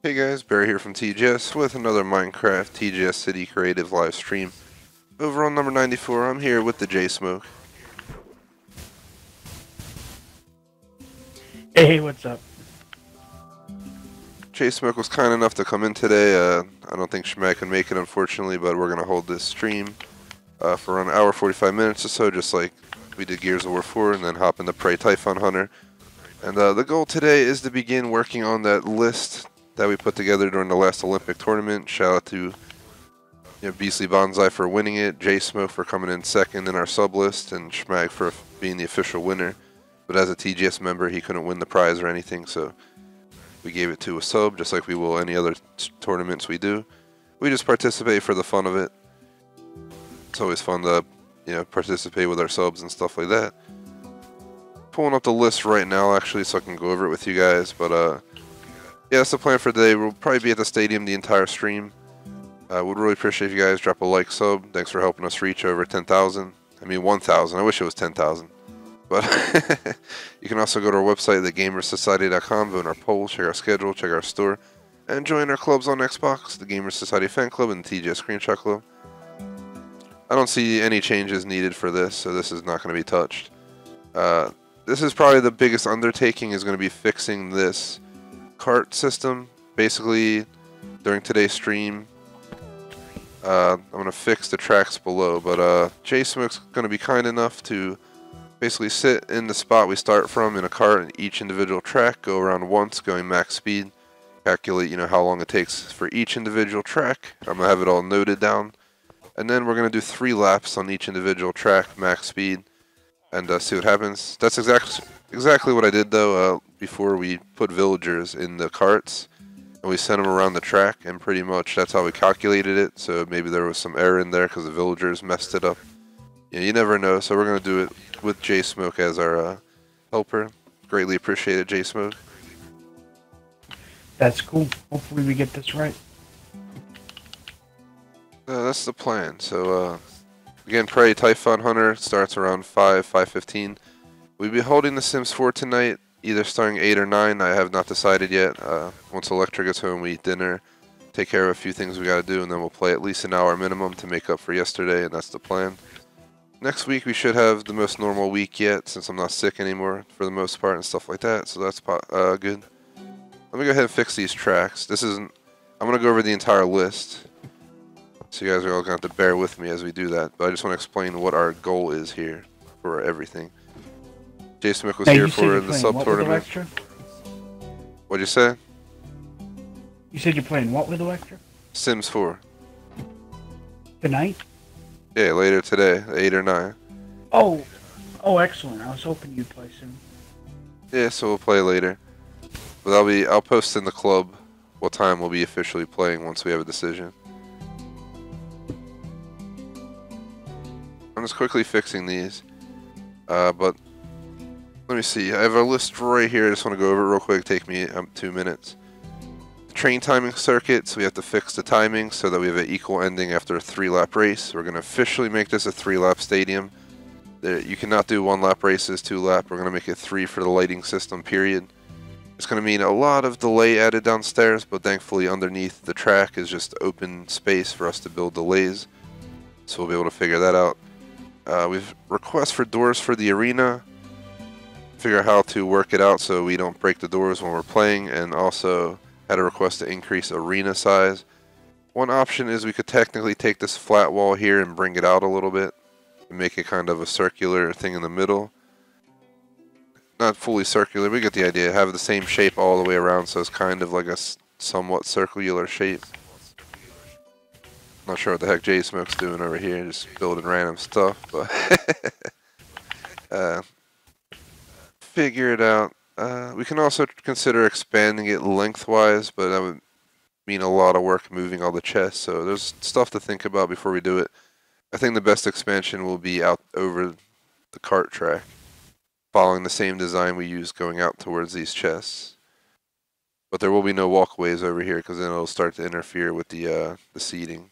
Hey guys, Bear here from TGS with another Minecraft TGS City Creative live stream. Over on number 94, I'm here with the J-Smoke. Hey, what's up? J-Smoke was kind enough to come in today. I don't think Shmag can make it, unfortunately, but we're going to hold this stream for around an hour, 45 minutes or so, just like we did Gears of War 4, and then hop into Prey Typhon Hunter. And the goal today is to begin working on that list that we put together during the last Olympic tournament. Shout out to Beastly Bonsai for winning it, J-Smoke for coming in second in our sub list, and Schmag for being the official winner. But as a TGS member, he couldn't win the prize or anything, so we gave it to a sub, just like we will any other tournaments we do. We just participate for the fun of it. It's always fun to, participate with our subs and stuff like that. Pulling up the list right now, actually, so I can go over it with you guys. But yeah, that's the plan for today. We'll probably be at the stadium the entire stream. Would really appreciate if you guys drop a like, sub. Thanks for helping us reach over 10,000. I mean 1,000. I wish it was 10,000. But you can also go to our website, thegamersociety.com, vote in our polls, check our schedule, check our store, and join our clubs on Xbox, the Gamers Society Fan Club and the TGS Screenshot Club. I don't see any changes needed for this, so this is not going to be touched. This is probably the biggest undertaking, is going to be fixing this cart system. Basically, during today's stream, I'm going to fix the tracks below, but J-Smoke's going to be kind enough to basically sit in the spot we start from in a cart in each individual track, go around once, going max speed, calculate, how long it takes for each individual track. I'm going to have it all noted down, and then we're going to do 3 laps on each individual track, max speed, and see what happens. That's exactly what I did, though, before we put villagers in the carts. And we sent them around the track, and pretty much that's how we calculated it. So maybe there was some error in there because the villagers messed it up. Yeah, you never know. So we're going to do it with J-Smoke as our helper. Greatly appreciate it, J-Smoke. That's cool. Hopefully we get this right. That's the plan. So again, Prey Typhon Hunter starts around 5:15. We'll be holding The Sims 4 tonight, either starting 8 or 9. I have not decided yet. Once Electra gets home, we eat dinner, take care of a few things we got to do, and then we'll play at least an hour minimum to make up for yesterday, and that's the plan. Next week, we should have the most normal week yet, since I'm not sick anymore for the most part and stuff like that, so that's good. Let me go ahead and fix these tracks. I'm going to go over the entire list, so you guys are all going to have to bear with me as we do that, but I just want to explain what our goal is here for everything. J-Smoke was Hey, here you said for you're the playing sub what with tournament. Electra? What'd you say? You said you're playing what with Electra? Sims 4. Tonight? Yeah, later today, 8 or 9. Oh, excellent. I was hoping you'd play soon. Yeah, so we'll play later. But I'll post in the club what time we'll be officially playing once we have a decision. I'm just quickly fixing these. But let me see. I have a list right here. I just want to go over it real quick. Take me 2 minutes. Train timing circuit, so we have to fix the timing so that we have an equal ending after a 3-lap race. We're going to officially make this a 3-lap stadium. You cannot do 1-lap races, 2-lap. We're going to make it 3 for the lighting system, period. It's going to mean a lot of delay added downstairs, but thankfully underneath the track is just open space for us to build delays. So we'll be able to figure that out. We've requests for doors for the arena. Figure out how to work it out so we don't break the doors when we're playing, and also had a request to increase arena size. One option is we could technically take this flat wall here and bring it out a little bit and make it kind of a circular thing in the middle. Not fully circular, we get the idea. Have the same shape all the way around, so it's kind of like a somewhat circular shape. Not sure what the heck J-Smoke's doing over here, just building random stuff, but figure it out. We can also consider expanding it lengthwise, but that would mean a lot of work moving all the chests, so there's stuff to think about before we do it. I think the best expansion will be out over the cart track, following the same design we use going out towards these chests. But there will be no walkways over here, because then it'll start to interfere with the seating.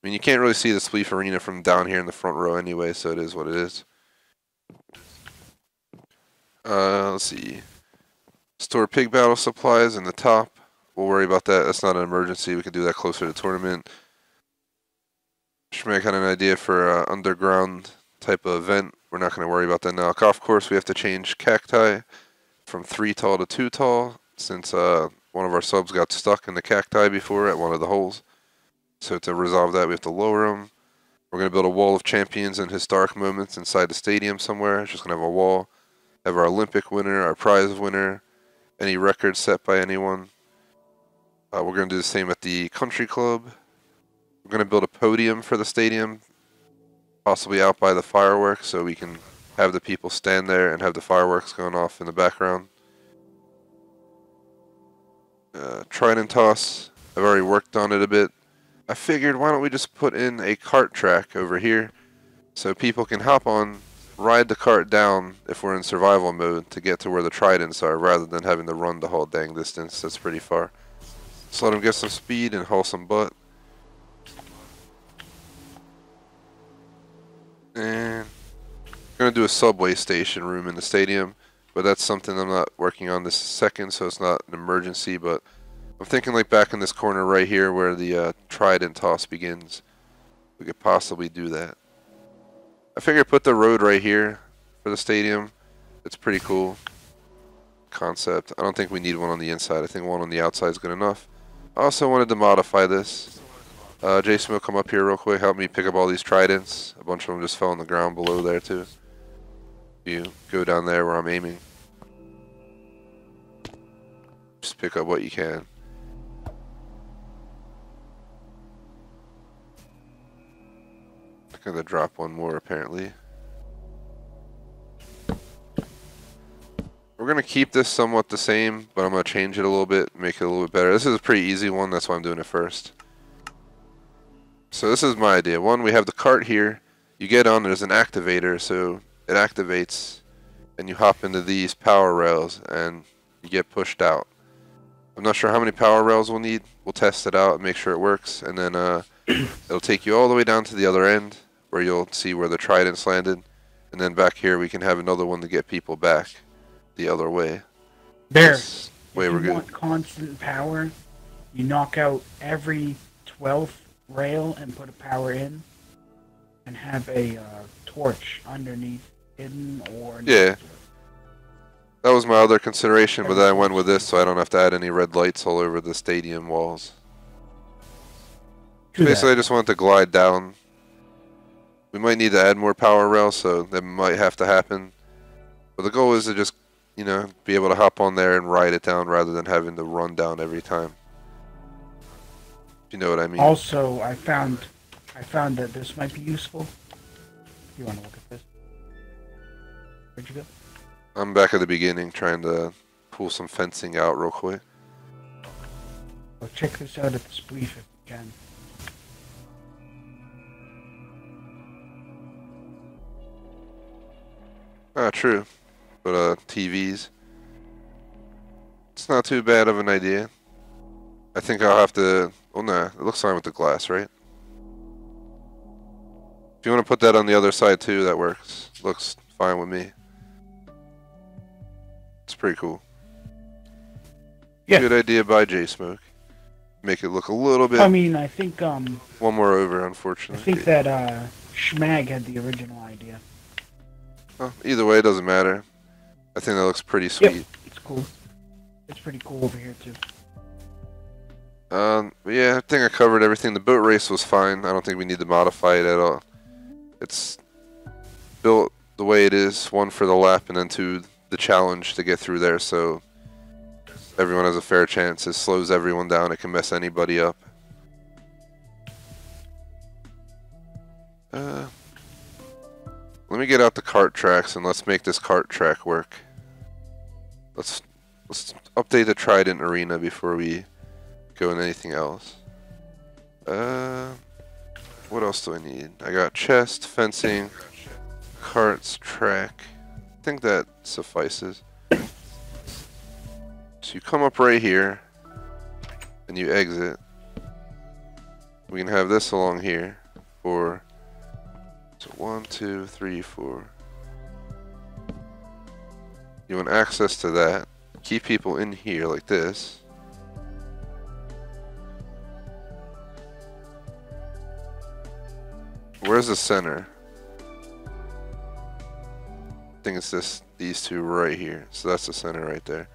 I mean, you can't really see the Spleef Arena from down here in the front row anyway, so it is what it is. Let's see. Store pig battle supplies in the top. we'll worry about that. That's not an emergency. We can do that closer to tournament. Schmeck had an idea for an underground type of event. We're not going to worry about that now. Golf course, we have to change cacti from 3 tall to 2 tall since one of our subs got stuck in the cacti before at one of the holes. So to resolve that, we have to lower them. We're going to build a wall of champions and historic moments inside the stadium somewhere. It's just going to have a wall. Have our Olympic winner, our prize winner, any records set by anyone. We're going to do the same at the country club. We're going to build a podium for the stadium, possibly out by the fireworks, so we can have the people stand there and have the fireworks going off in the background. Trident toss, I've already worked on it a bit. I figured, why don't we just put in a cart track over here so people can hop on, ride the cart down if we're in survival mode to get to where the tridents are, rather than having to run the whole dang distance. That's pretty far. So let them get some speed and haul some butt. And I'm going to do a subway station room in the stadium, but that's something I'm not working on this second, so it's not an emergency, but I'm thinking like back in this corner right here where the trident toss begins. We could possibly do that. I figured put the road right here for the stadium. It's pretty cool concept. I don't think we need one on the inside. I think one on the outside is good enough. I also wanted to modify this. Jason will come up here real quick, help me pick up all these tridents. A bunch of them just fell on the ground below there too. You go down there where I'm aiming. Just pick up what you can. I'm gonna drop one more apparently. We're gonna keep this somewhat the same, but I'm gonna change it a little bit, make it a little bit better. This is a pretty easy one, that's why I'm doing it first. So this is my idea. One, we have the cart here. You get on, there's an activator, so it activates, and you hop into these power rails, and you get pushed out. I'm not sure how many power rails we'll need. We'll test it out and make sure it works, and then it'll take you all the way down to the other end, where you'll see where the tridents landed, and then back here we can have another one to get people back the other way. Bear, This way if we're you good. want constant power, you knock out every 12th rail and put a power in, and have a torch underneath, hidden or next Yeah. to it. That was my other consideration, but then I went with this so I don't have to add any red lights all over the stadium walls. True Basically, I that. just want to glide down. We might need to add more power rails, so that might have to happen. But the goal is to just, you know, be able to hop on there and ride it down rather than having to run down every time. You know what I mean? Also, I found that this might be useful. If you want to look at this. Where'd you go? I'm back at the beginning trying to pull some fencing out real quick. Well, check this out at the spleef if you can. Ah, true. But TVs. It's not too bad of an idea. I think I'll have to... Oh, nah. It looks fine with the glass, right? If you want to put that on the other side too, that works. Looks fine with me. It's pretty cool. Yeah. Good idea by J-Smoke. Make it look a little bit... I mean, I think One more over, unfortunately. I think that Schmag had the original idea. Well, either way, it doesn't matter. I think that looks pretty sweet. Yep, it's cool. It's pretty cool over here too. But yeah, I think I covered everything. The boat race was fine. I don't think we need to modify it at all. It's built the way it is, one for the lap and then two, the challenge to get through there, so everyone has a fair chance. It slows everyone down. It can mess anybody up. Let me get out the cart tracks and let's make this cart track work. Let's update the Trident Arena before we go into anything else. What else do I need? I got chest, fencing, carts, track. I think that suffices. So you come up right here and you exit. We can have this along here for... So 1, 2, 3, 4. You want access to that. Keep people in here like this. Where's the center? I think it's these two right here. So that's the center right there.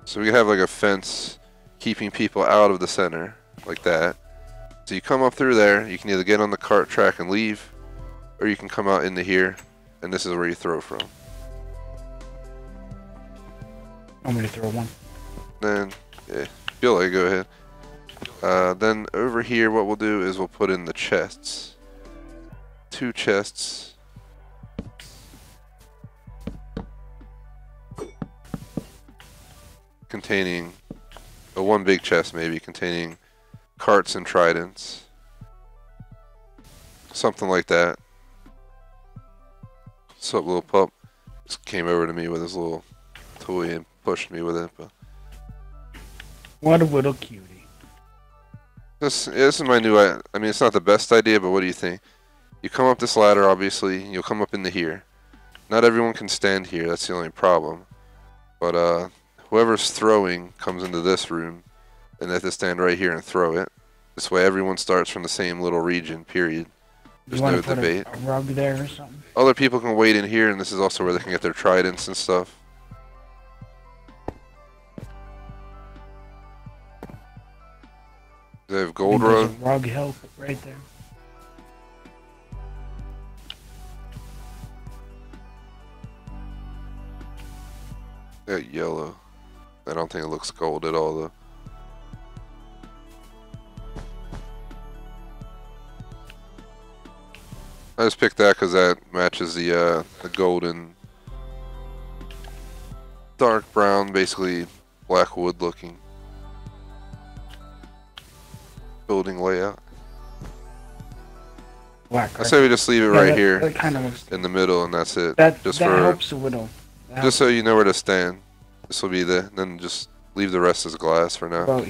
So we have like a fence keeping people out of the center, like that. So you come up through there, you can either get on the cart track and leave, or you can come out into here, and this is where you throw from. Want me to throw one? Then, yeah, feel like, go ahead. Then over here, what we'll do is we'll put in the chests. 2 chests. Containing, one big chest maybe, containing carts and tridents. Something like that. What's up, little pup? Just came over to me with his little toy and pushed me with it. But What a little cutie. this is my new, I mean, it's not the best idea, but what do you think? You come up this ladder, obviously, you'll come up into here. Not everyone can stand here, that's the only problem. But, whoever's throwing comes into this room, and they have to stand right here and throw it. This way everyone starts from the same little region, period. There's no debate. A rug there or something? Other people can wait in here, and this is also where they can get their tridents and stuff. They have gold rug. There's a rug help right there. They got yellow. I don't think it looks gold at all, though. I just picked that because that matches the golden, dark brown, basically black wood looking building layout. Black. I say we just leave it right here that kind of looks, in the middle, and that's it. that just helps a little. Just so you know where to stand. This will be then just leave the rest as glass for now. Well,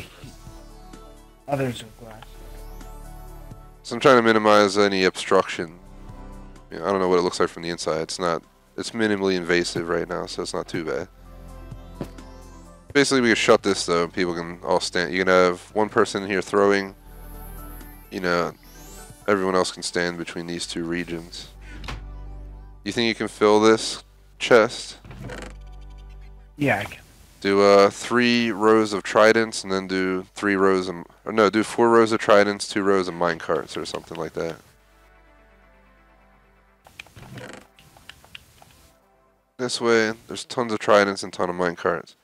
others are glass. So I'm trying to minimize any obstruction. I don't know what it looks like from the inside. It's minimally invasive right now, so it's not too bad. Basically, we can shut this though. People can all stand. You can have one person here throwing. You know, everyone else can stand between these two regions. You think you can fill this chest? Yeah, I can. Do 3 rows of tridents, and then do 3 rows of, or no, do 4 rows of tridents, 2 rows of mine carts, or something like that. This way, there's tons of tridents and ton of mine carts.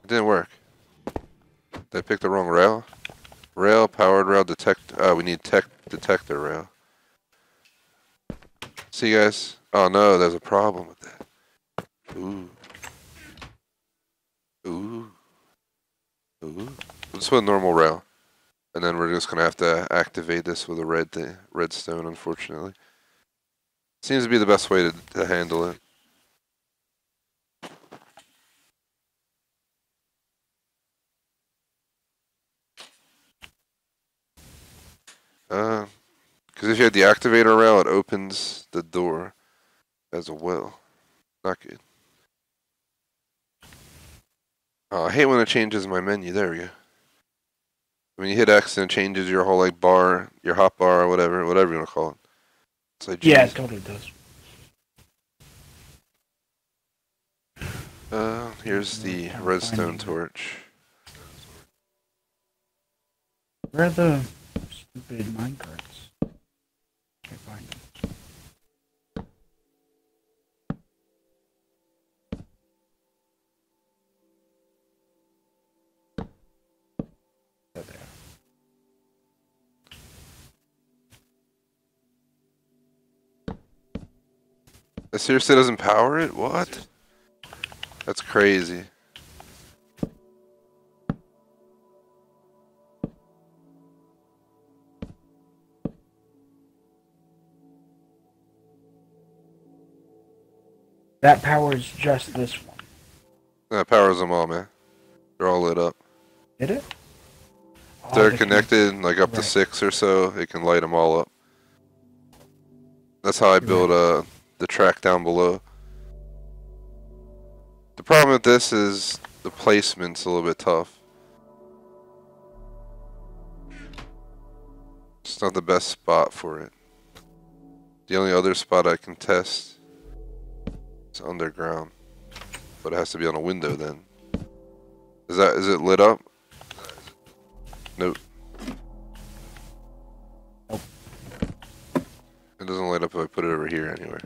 It didn't work. Did I pick the wrong rail? Rail, powered rail, we need detector rail. See, guys? Oh no, there's a problem with that. Ooh. Ooh. Ooh. We'll just put a normal rail. And then we're just gonna have to activate this with a red stone, unfortunately. Seems to be the best way to handle it. Because if you had the activator rail, it opens the door as well. Not good. Oh, I hate when it changes my menu. There we go. When you hit X and it changes your whole like bar, your hot bar or whatever you want to call it. It's like, yeah, it totally does. Here's the redstone torch. Where are the stupid minecarts? Can't find them. There they are. It seriously doesn't power it? What? That's crazy. That powers just this one. That powers them all, man. They're all lit up. Did it? If they're connected, like up to right. 6 or so, it can light them all up. That's how I build the track down below. The problem with this is the placement's a little bit tough. not the best spot for it. The only other spot I can test is underground. But it has to be on a window then. Is it lit up? Nope. Nope. It doesn't light up if I put it over here anywhere.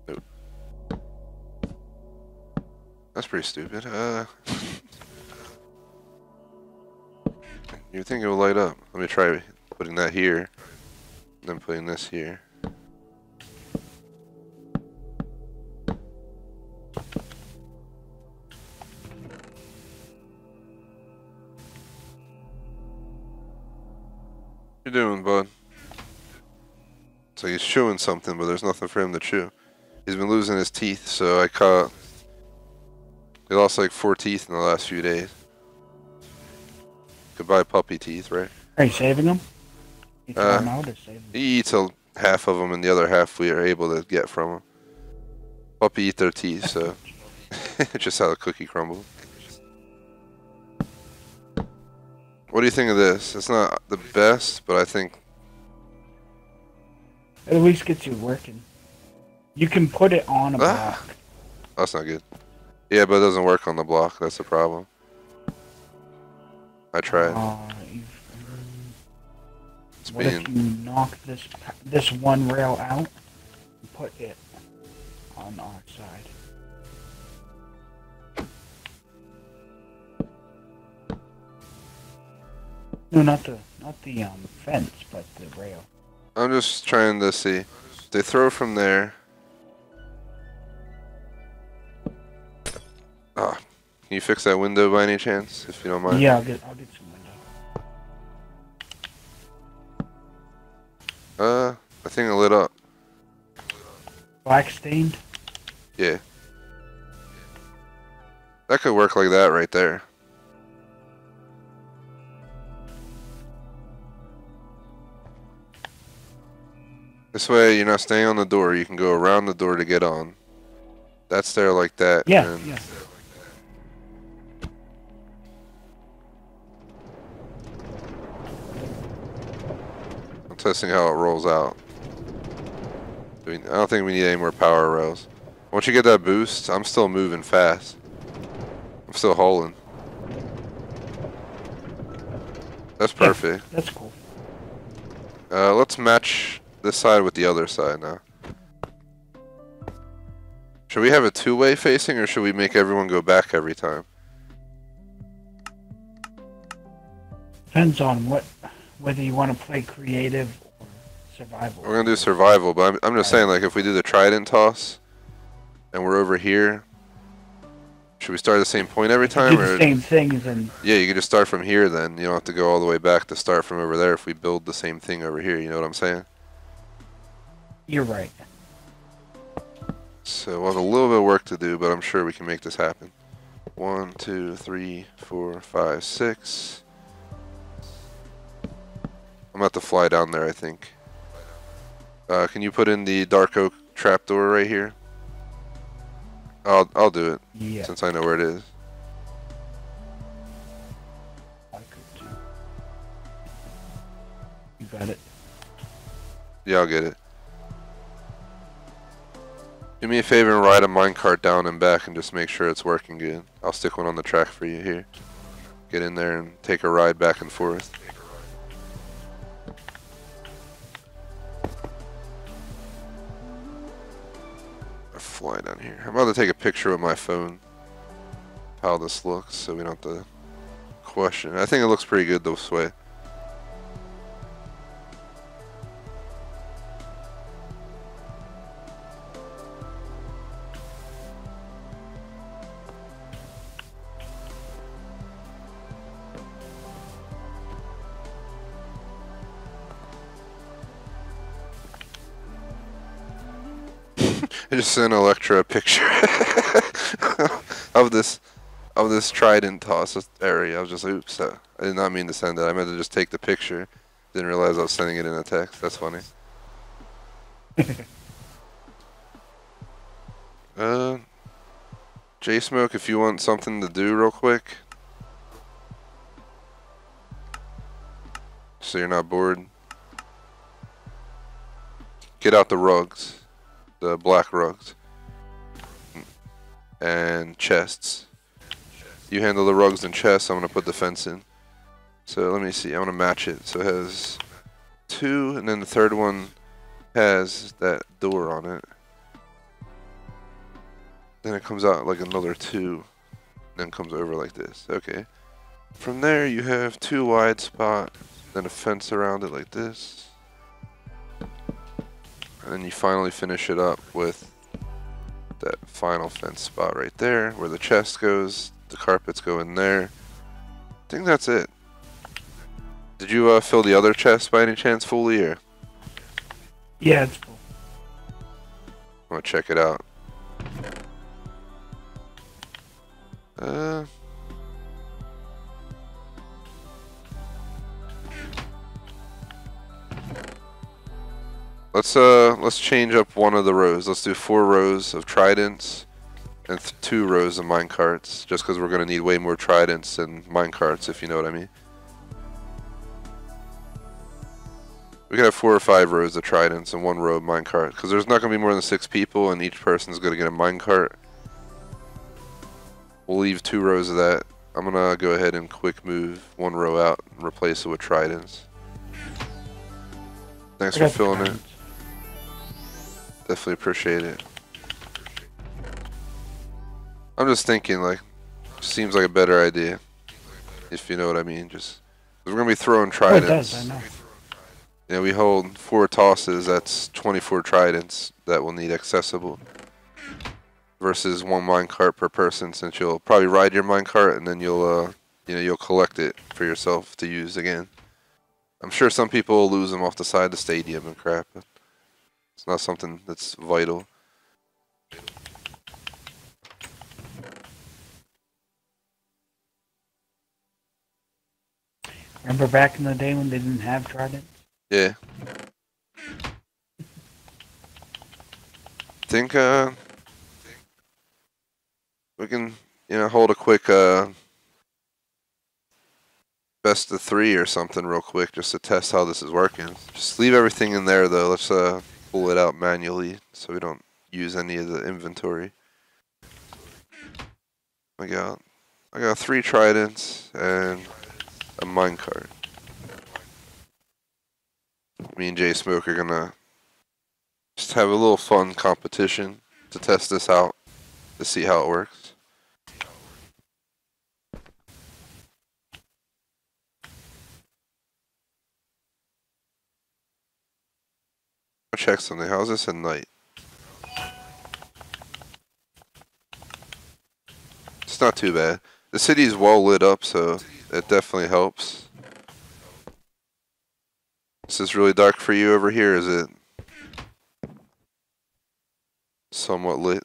Nope. That's pretty stupid. You think it will light up? Let me try putting that here, then putting this here. What you doing, bud? It's like he's chewing something, but there's nothing for him to chew. He's been losing his teeth, so I caught. He lost like 4 teeth in the last few days. Goodbye, puppy teeth, right? Are you saving them? You throw them out or saving them? He eats half of them, and the other half we are able to get from him. Puppy eat their teeth, so it's just how the cookie crumbles. What do you think of this? It's not the best, but I think It at least gets you working. You can put it on a block. That's not good. Yeah, but it doesn't work on the block. That's the problem. I tried. What if you knock this one rail out and put it on our side? No, not the fence, but the rail. I'm just trying to see. They throw from there. Ah, can you fix that window by any chance, if you don't mind? Yeah, I'll get some window. I think it lit up. Black stained? Yeah. That could work like that right there. This way you're not staying on the door, you can go around the door to get on. That's there like that. Yeah, and yeah. I'm testing how it rolls out. I don't think we need any more power rails. Once you get that boost, I'm still moving fast. I'm still hauling. That's perfect. Yeah, that's cool. Let's match this side with the other side now. Should we have a two-way facing, or should we make everyone go back every time? Depends on whether you want to play creative or survival. We're gonna do survival, but I'm just saying, like, if we do the trident toss, and we're over here, should we start at the same point every time? Do the same thing, then. Yeah, you can just start from here. Then you don't have to go all the way back to start from over there. If we build the same thing over here, you know what I'm saying? You're right. So we'll have a little bit of work to do, but I'm sure we can make this happen. 1, 2, 3, 4, 5, 6. I'm about to fly down there, I think. Can you put in the dark oak trapdoor right here? I'll do it. Yeah. Since I know where it is. I could too. You got it. Yeah, I'll get it. Do me a favor and ride a minecart down and back and just make sure it's working good. I'll stick one on the track for you here. Get in there and take a ride back and forth. Fly down here. I'm about to take a picture with my phone how this looks so we don't have to question. I think it looks pretty good this way. I just sent Electra a picture of this trident toss area. I was just like, oops, I did not mean to send that. I meant to just take the picture. Didn't realize I was sending it in a text. That's funny. J-Smoke, if you want something to do real quick, so you're not bored. get out the rugs, the black rugs, and chests. You handle the rugs and chests. I'm gonna put the fence in. So let me see. I'm gonna match it. So it has 2, and then the third one has that door on it. Then it comes out like another 2, then comes over like this. Okay. From there you have 2 wide spot, then a fence around it like this. And then you finally finish it up with that final fence spot right there where the chest goes, the carpets go in there. I think that's it. Did you fill the other chest by any chance fully, or? Yeah, it's cool. I'm gonna check it out. Let's change up one of the rows. Let's do 4 rows of tridents and 2 rows of minecarts, just because we're gonna need way more tridents than minecarts, if you know what I mean. We could have 4 or 5 rows of tridents and 1 row of minecart, because there's not gonna be more than 6 people, and each person's gonna get a minecart. We'll leave 2 rows of that. I'm gonna go ahead and quick move 1 row out and replace it with tridents. Thanks for filling it. Definitely appreciate it. I'm just thinking, like, seems like a better idea, if you know what I mean. Just, we're gonna be throwing tridents. Oh, it does, I know. Yeah, we hold 4 tosses. That's 24 tridents that will need accessible. Versus 1 minecart per person, since you'll probably ride your minecart and then you'll you'll collect it for yourself to use again. I'm sure some people will lose them off the side of the stadium and crap, but it's not something that's vital. Remember back in the day when they didn't have tridents? Yeah. Think we can, hold a quick best of 3 or something real quick just to test how this is working. Just leave everything in there though. Let's pull it out manually so we don't use any of the inventory. I got 3 tridents and a minecart. Me and Jay Smoke are gonna just have a little fun competition to test this out to see how it works. I'll check something. How's this at night? It's not too bad. The city is well lit up, so it definitely helps. Is this really dark for you over here? Is it somewhat lit?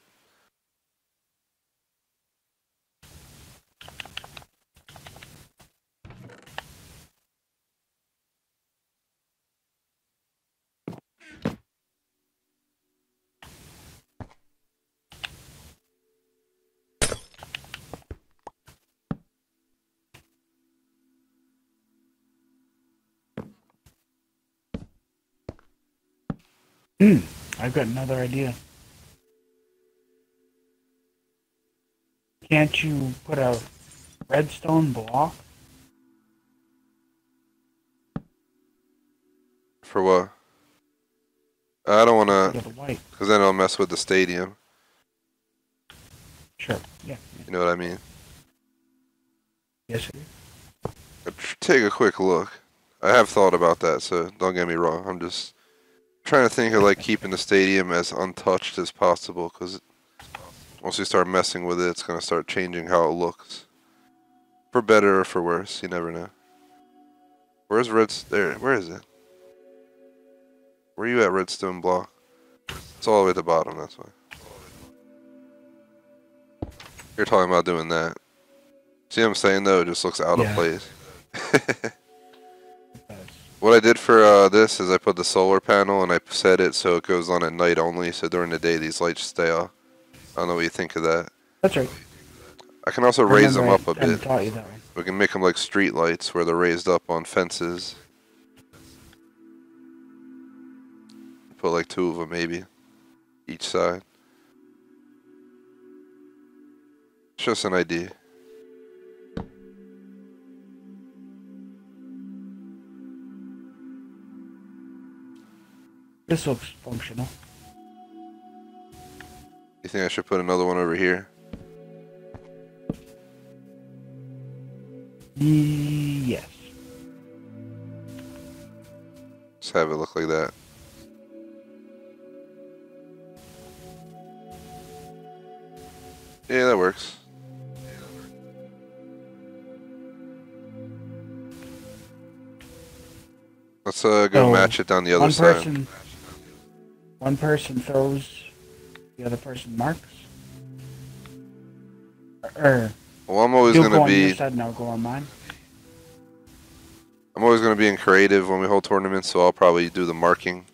I've got another idea. Can't you put a redstone block? For what? I don't want Instead to, of white. because then I'll mess with the stadium. Sure. Yeah. You know what I mean? Yes, it is. Take a quick look. I have thought about that, so don't get me wrong. I'm just trying to think of like keeping the stadium as untouched as possible, because once we start messing with it, it's going to start changing how it looks. For better or for worse, you never know. Where's there? Where is it? Where are you at, redstone block? It's all the way at the bottom, that's why. You're talking about doing that. See what I'm saying though? It just looks out of place. What I did for this is I put the solar panel and I set it so it goes on at night only, so during the day these lights stay off. I don't know what you think of that. That's right. I can also raise them up a I bit. taught you that one. We can make them like street lights where they're raised up on fences. put like 2 of them maybe, each side. It's just an idea. This looks functional. You think I should put another one over here? Yes. Just have it look like that. Yeah, that works. Let's go So, match it down the other side. One person throws, the other person marks. Or Well, I'm always you'll gonna go on be. your side and I'll go on mine. I'm always gonna be in creative when we hold tournaments, so I'll probably do the marking.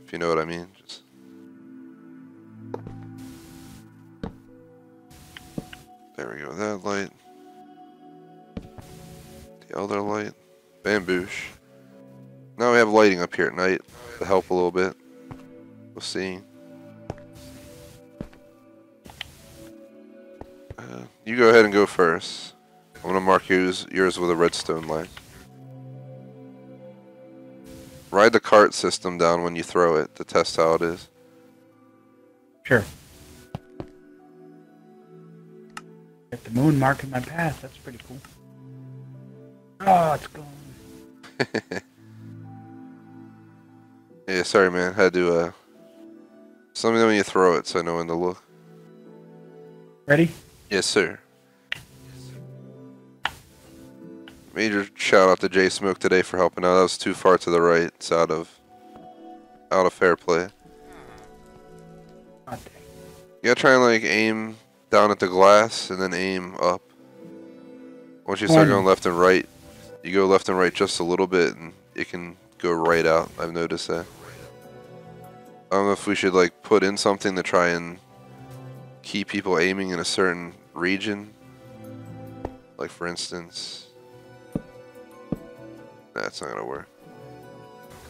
If you know what I mean. Just... There we go. That light. The other light. Bamboosh. Now we have lighting up here at night to help a little bit. We'll see. You go ahead and go first. I'm going to mark yours with a redstone line. Ride the cart system down when you throw it to test how it is. Sure. Got the moon marking my path. That's pretty cool. Oh, it's gone. Yeah, sorry man. Had to, just let me know when you throw it so I know when to look. Ready? Yes, sir. Major shout out to J Smoke today for helping out. That was too far to the right. It's out of fair play. Oh, dang. You gotta try and like aim down at the glass and then aim up. Once you start going left and right, you go left and right just a little bit and it can go right out. I've noticed that. I don't know if we should like put in something to try and keep people aiming in a certain region. Like for instance, that's not gonna work.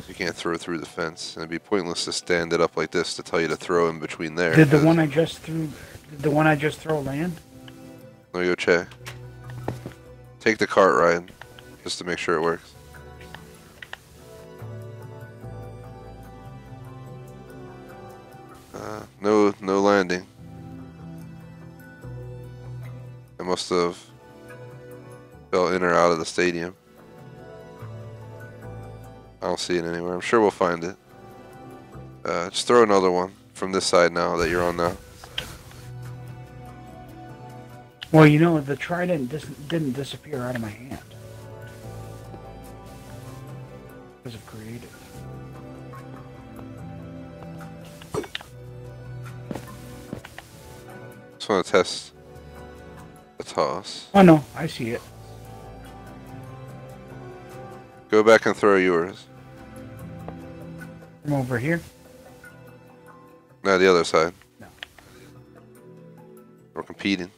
You can't throw through the fence, and it'd be pointless to stand it up like this to tell you to throw in between there. Did the one I just threw? Did the one I just throw land? Let me go check. Take the cart ride, just to make sure it works. No landing. I must have fell in or out of the stadium. I don't see it anywhere. I'm sure we'll find it. Just throw another one from this side now that you're on now. Well, you know, the trident didn't disappear out of my hand. Because of creative. Just want to test the toss. Oh no, I see it. Go back and throw yours. From over here? No, the other side. No. We're competing.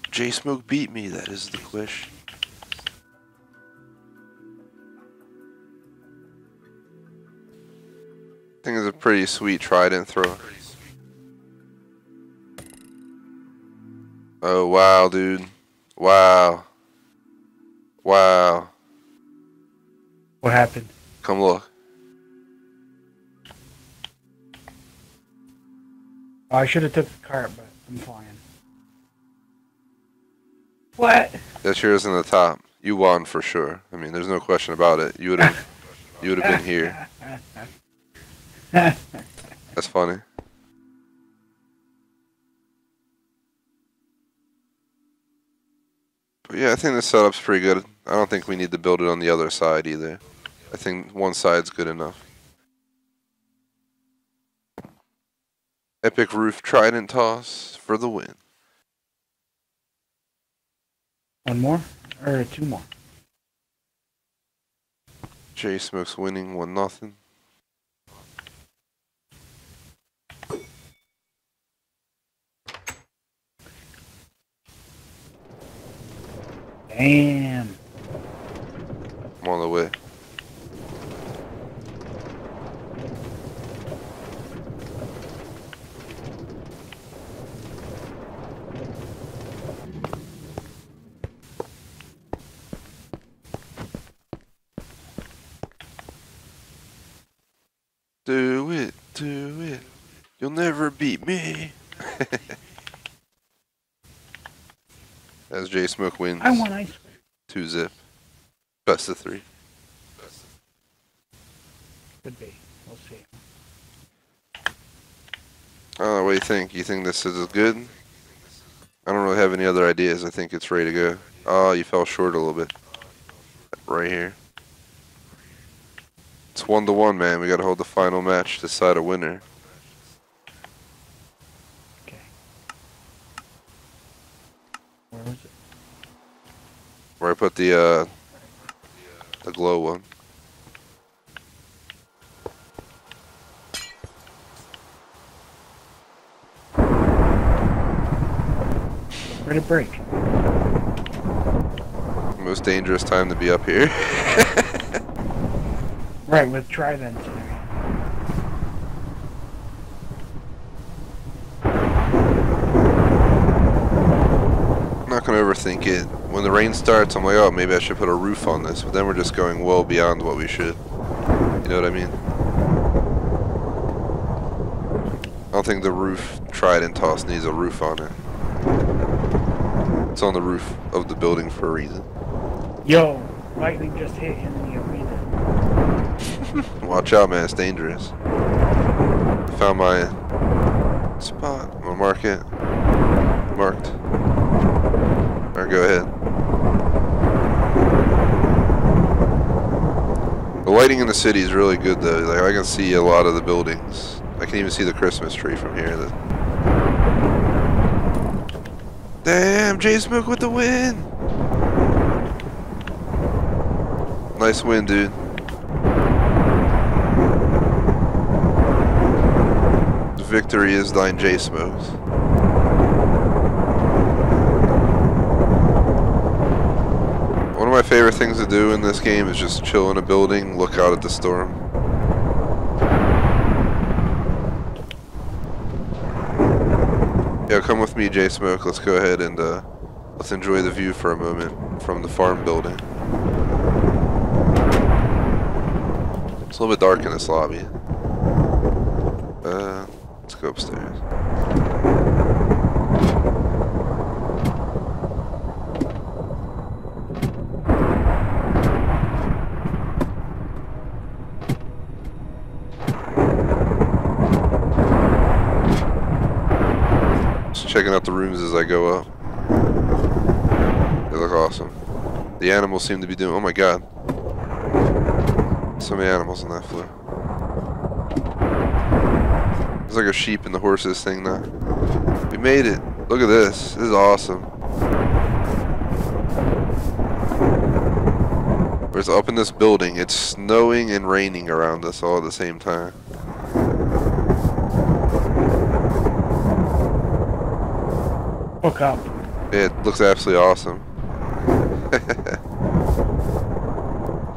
J Smoke beat me, that is the question. I think it's a pretty sweet trident throw. Oh wow, dude. Wow. Wow. What happened? Come look. Oh, I should have took the cart, but I'm flying. What? That's yours in the top. You won for sure. I mean, there's no question about it. You would have been here. That's funny. But yeah, I think this setup's pretty good. I don't think we need to build it on the other side either. I think one side's good enough. Epic roof trident toss for the win. One more? Or two more? J Smoke's winning 1-0. Damn. I'm on the way. Do it, do it. You'll never beat me. As J Smoke wins. I want ice cream. 2-zip. Best of 3. Could be. We'll see. What do you think? You think this is good? I don't really have any other ideas. I think it's ready to go. Oh, you fell short a little bit. Right here. It's 1-1, man. We gotta hold the final match to decide a winner. Okay. Where was it? Where I put the glow one. Where'd it break? Most dangerous time to be up here. Right, with tridents and everything. I'm not gonna overthink it. When the rain starts, I'm like, oh, maybe I should put a roof on this. But then we're just going well beyond what we should. You know what I mean? I don't think the roof trident toss needs a roof on it. It's on the roof of the building for a reason. Yo, lightning just hit in the arena. Watch out, man. It's dangerous. Found my spot. I'm gonna mark it. Marked. Alright, go ahead. The lighting in the city is really good, though. Like, I can see a lot of the buildings. I can even see the Christmas tree from here. Damn, J Smoke with the win! Nice win, dude. The victory is thine, J Smokes. One of my favorite things to do in this game is just chill in a building, look out at the storm. Yeah, come with me, J Smoke. Let's go ahead and let's enjoy the view for a moment from the farm building. It's a little bit dark in this lobby. Let's go upstairs. Just checking out the rooms as I go up. They look awesome. The animals seem to be doing. Oh my god. So many animals on that floor. There's like a sheep and the horses thing now. We made it. Look at this. This is awesome. We're up in this building. It's snowing and raining around us all at the same time. Look up. It looks absolutely awesome.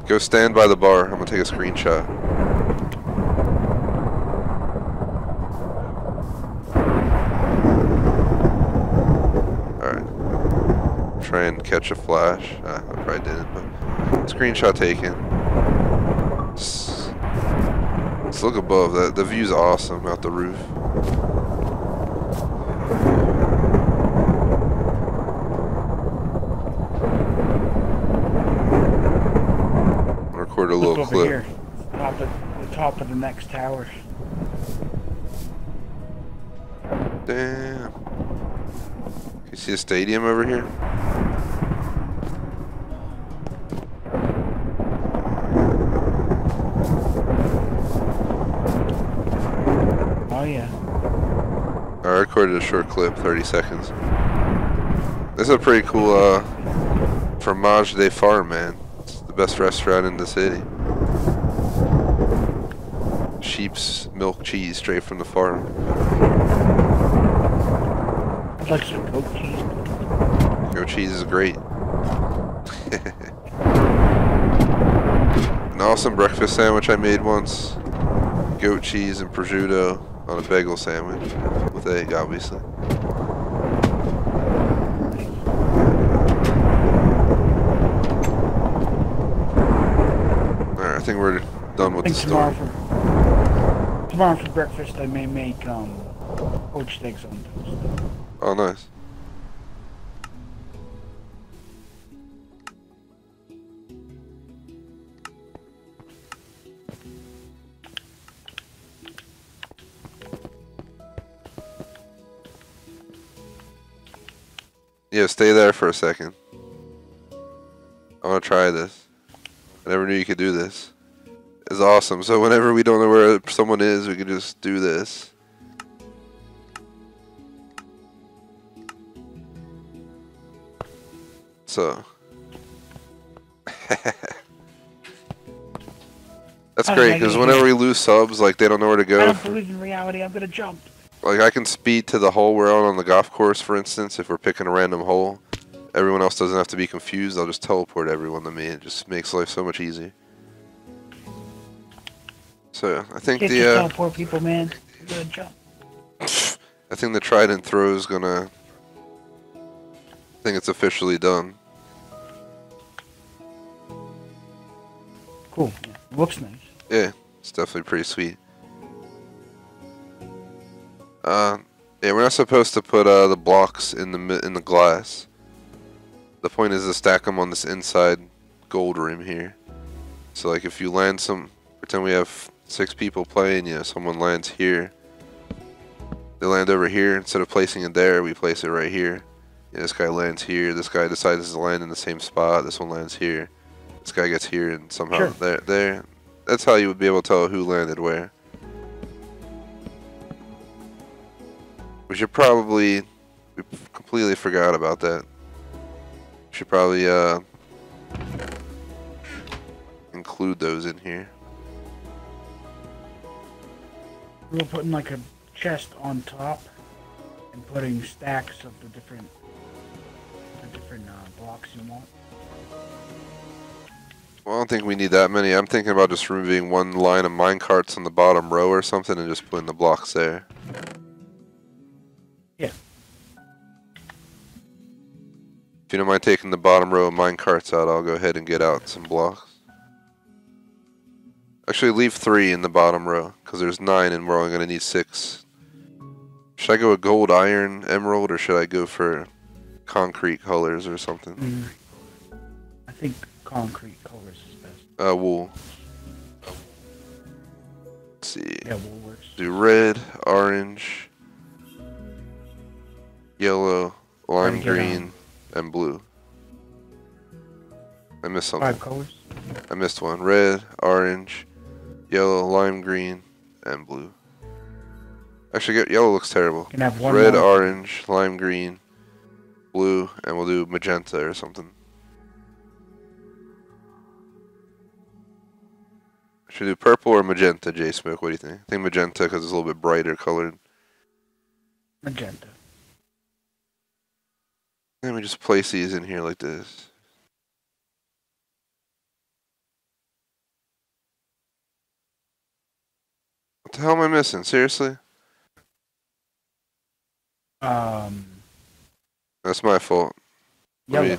Go stand by the bar. I'm gonna take a screenshot. Alright. Try and catch a flash. I probably didn't, but screenshot taken. Let's look above. The view's awesome out the roof. Record a little Look over clip. here. The top of the next tower. Damn. Can you see a stadium over here? Oh yeah. I recorded a short clip, 30 seconds. This is a pretty cool fromage de farm, man. It's the best restaurant in the city. Sheep's milk cheese straight from the farm. I'd like some goat cheese. Goat cheese is great. An awesome breakfast sandwich I made once. Goat cheese and prosciutto on a bagel sandwich. With egg, obviously. Alright, I think we're done with the storm. Tomorrow for breakfast I may make poached eggs on toast. Oh, nice. Yeah, stay there for a second. I want to try this. I never knew you could do this. It's awesome. So whenever we don't know where someone is, we can just do this. So. That's great, because whenever we lose subs, like, they don't know where to go. I don't believe in reality, I'm gonna jump. Like, I can speed to the hole we're on the golf course, for instance, if we're picking a random hole. Everyone else doesn't have to be confused. I'll just teleport everyone to me. It just makes life so much easier. So, I think Can't just teleport people, man. You're gonna jump. I think the trident throw is gonna... I think it's officially done. Cool. Yeah. Looks nice. Yeah, it's definitely pretty sweet. Yeah, we're not supposed to put the blocks in the glass. The point is to stack them on this inside gold rim here. So like if you land pretend we have 6 people playing, you know, someone lands here. They land over here. Instead of placing it there, we place it right here. Yeah, this guy lands here. This guy decides to land in the same spot. This one lands here. This guy gets here and somehow there. That's how you would be able to tell who landed where. We completely forgot about that. We should probably include those in here. We were putting like a chest on top and putting stacks of the different blocks you want. Well, I don't think we need that many. I'm thinking about just removing one line of minecarts on the bottom row or something and just putting the blocks there. Yeah. If you don't mind taking the bottom row of minecarts out, I'll go ahead and get out some blocks. Actually, leave 3 in the bottom row, because there's 9 and we're only going to need 6. Should I go with gold, iron, emerald, or should I go for concrete colors or something? I think concrete colors is best. Wool. Let's see. Yeah, wool works. Do red, orange, yellow, lime green, and blue. I missed something. 5 colors? I missed one. Red, orange, yellow, lime green, and blue. Actually, yellow looks terrible. Can have one red, more. orange, lime green, blue, and we'll do magenta or something. Should we do purple or magenta, J-Smoke? What do you think? I think magenta because it's a little bit brighter colored. Magenta. Let me just place these in here like this. What the hell am I missing? Seriously? That's my fault. Yellow.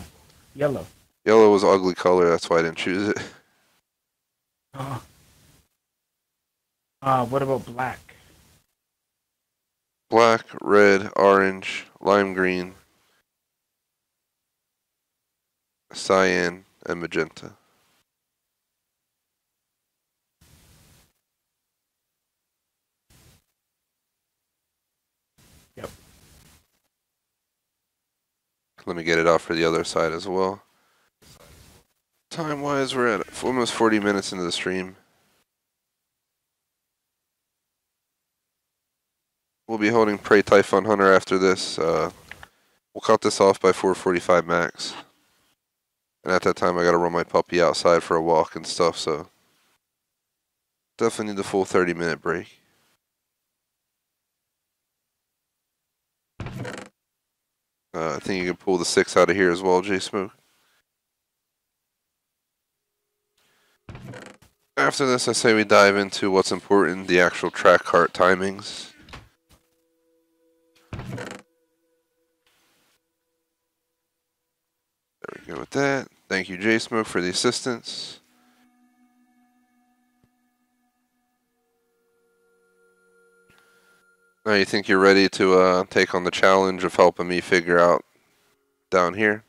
Yellow. Yellow was an ugly color, that's why I didn't choose it. What about black? Black, red, orange, lime green, cyan, and magenta. Yep. Let me get it out for the other side as well. Time-wise, we're at almost 40 minutes into the stream. We'll be holding Prey Typhon Hunter after this. We'll cut this off by 4:45 max. And at that time, I gotta run my puppy outside for a walk and stuff, so definitely need the full 30-minute break. I think you can pull the 6 out of here as well, J-Smoke. After this, I say we dive into what's important, the actual track cart timings. There we go with that. Thank you, J-Smoke, for the assistance. Now you think you're ready to take on the challenge of helping me figure out down here?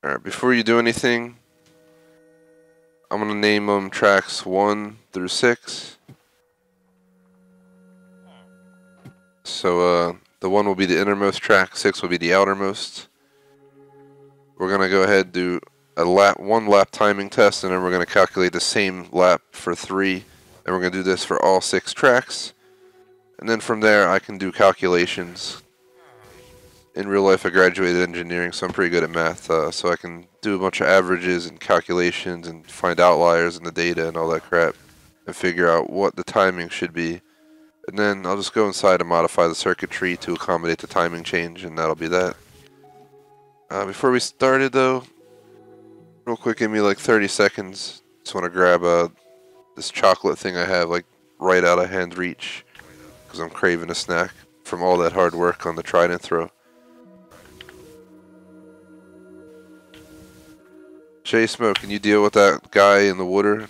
Alright, before you do anything, I'm going to name them tracks 1 through 6. So the 1 will be the innermost track, 6 will be the outermost. We're going to go ahead and do a one lap timing test, and then we're going to calculate the same lap for 3. And we're going to do this for all 6 tracks. And then from there, I can do calculations. In real life, I graduated engineering, so I'm pretty good at math. So I can do a bunch of averages and calculations and find outliers in the data and all that crap and figure out what the timing should be. And then I'll just go inside and modify the circuitry to accommodate the timing change, and that'll be that. Before we started, though, real quick, give me like 30 seconds. Just want to grab this chocolate thing I have like right out of hand reach because I'm craving a snack from all that hard work on the trident throw. J-Smoke, can you deal with that guy in the water?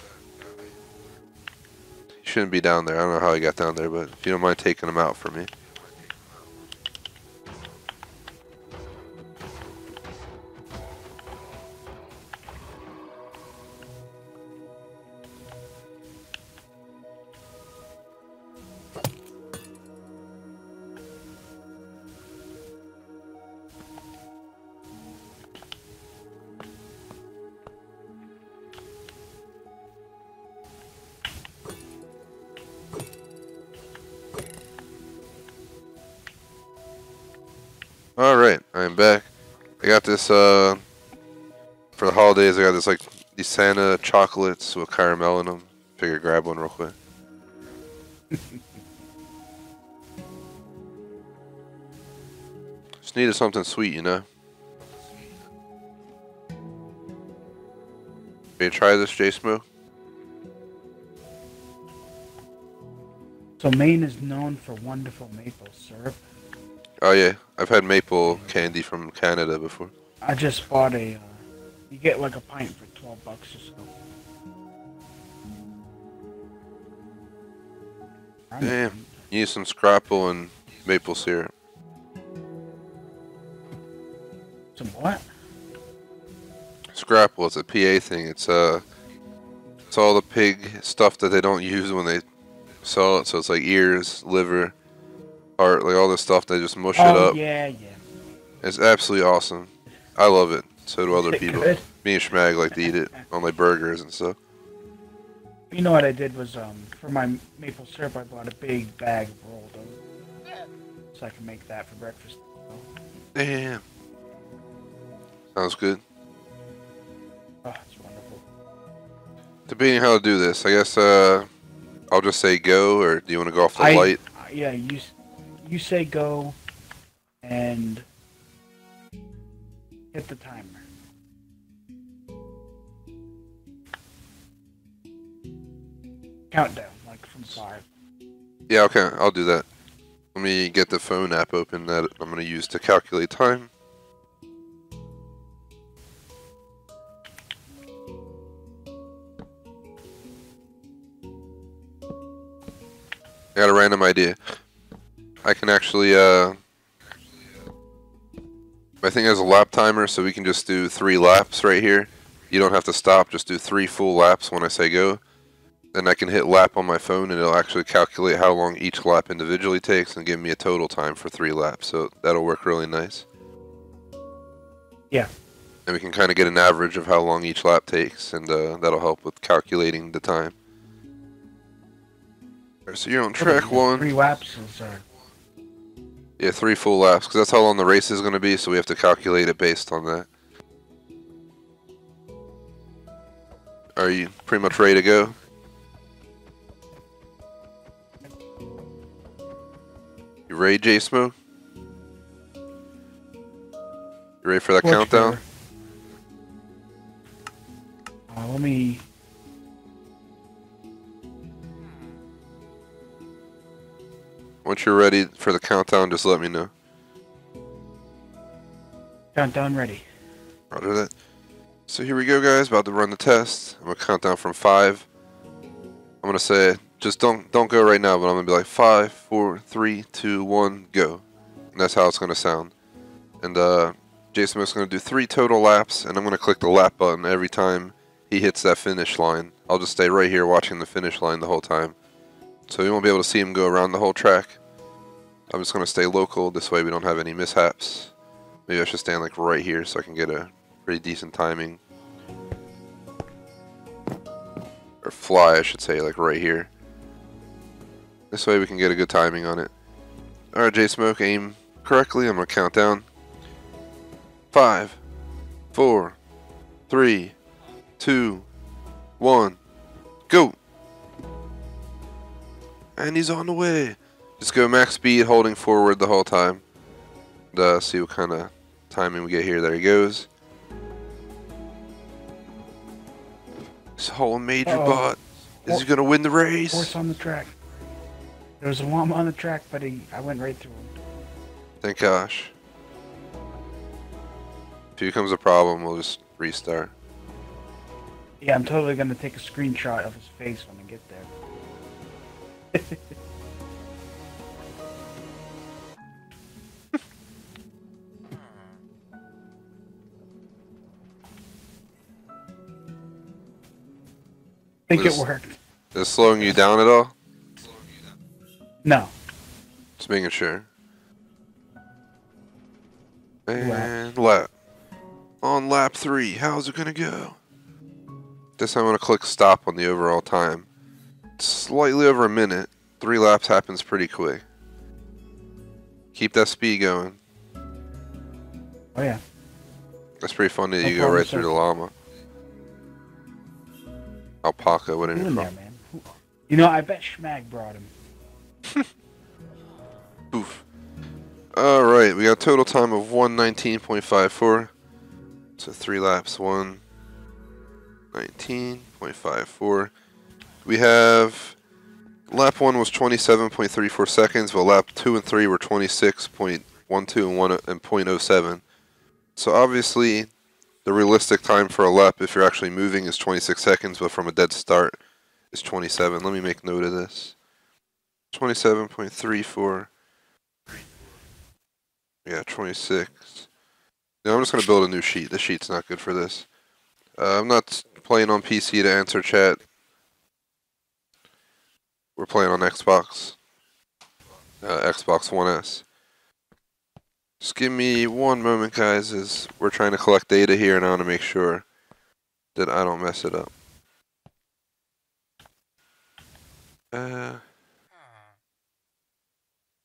He shouldn't be down there. I don't know how he got down there, but if you don't mind taking him out for me. Alright, I'm back. I got this, for the holidays, I got this, like, these Santa chocolates with caramel in them. Figured grab one real quick. Just needed something sweet, you know? You try this, J-Smoke? So Maine is known for wonderful maple syrup. Oh yeah, I've had maple candy from Canada before. I just bought you get like a pint for $12 or so. Damn, you need some scrapple and maple syrup. Some what? Scrapple, it's a PA thing. It's all the pig stuff that they don't use when they sell it. So it's like ears, liver, heart, like all this stuff. They just mush it up. Yeah. It's absolutely awesome. I love it. So do other people. Good? Me and Schmag like to eat it on like burgers and stuff. You know what I did was for my maple syrup I bought a big bag of rolled oats, so I can make that for breakfast. Damn. Sounds good. Oh, it's wonderful. Debating how to do this. I guess I'll just say go, or do you want to go off the light? Yeah, you say go, and hit the timer. Countdown, like from 5. Yeah, okay, I'll do that. Let me get the phone app open that I'm going to use to calculate time. I got a random idea. I can actually, my thing has a lap timer, so we can just do 3 laps right here. You don't have to stop, just do 3 full laps when I say go. Then I can hit lap on my phone and it'll actually calculate how long each lap individually takes and give me a total time for 3 laps. So that'll work really nice. Yeah. And we can kind of get an average of how long each lap takes, and that'll help with calculating the time. So you're on track 1. 3 laps is Yeah, 3 full laps, because that's how long the race is going to be, so we have to calculate it based on that. Are you pretty much ready to go? You ready, J Smoke? You ready for that Torch countdown? bearer. Let me. Once you're ready for the countdown, just let me know. Countdown ready. Roger that. So here we go, guys. About to run the test. I'm gonna count down from 5. I'm gonna say, just don't go right now, but I'm gonna be like 5, 4, 3, 2, 1, go. And that's how it's gonna sound. And Jason is gonna do 3 total laps, and I'm gonna click the lap button every time he hits that finish line. I'll just stay right here watching the finish line the whole time. So you won't be able to see him go around the whole track. I'm just gonna stay local, this way we don't have any mishaps. Maybe I should stand like right here so I can get a pretty decent timing. Or fly, I should say, like right here. This way we can get a good timing on it. Alright, J-Smoke, aim correctly. I'm going to count down. 5, 4, 3, 2, 1, go! And he's on the way. Just go max speed, holding forward the whole time. And, see what kind of timing we get here. There he goes. This whole major bot. Is he going to win the race? Horse on the track. There was a llama on the track, but I went right through him. Thank gosh. If he becomes a problem, we'll just restart. Yeah, I'm totally going to take a screenshot of his face when I get there. I think it worked. Is it slowing you down at all? No. Just making sure. And lap. On lap 3, how's it gonna go? This time I'm gonna click stop on the overall time. It's slightly over a minute. 3 laps happens pretty quick. Keep that speed going. Oh yeah. That's pretty fun that you go right through the llama. Alpaca, whatever you call it. Man. You know, I bet Schmag brought him. Oof. Alright, we got a total time of 1:19.54. So 3 laps, 1:19.54. We have lap 1 was 27.34 seconds, while lap 2 and 3 were 26.12 and 0.07. So obviously the realistic time for a lap if you're actually moving is 26 seconds, but from a dead start is 27. Let me make note of this. 27.34. Yeah, 26. Now I'm just going to build a new sheet. This sheet's not good for this. I'm not playing on PC to answer chat. We're playing on Xbox. Xbox One S. Just give me one moment, guys, as we're trying to collect data here, and I want to make sure that I don't mess it up.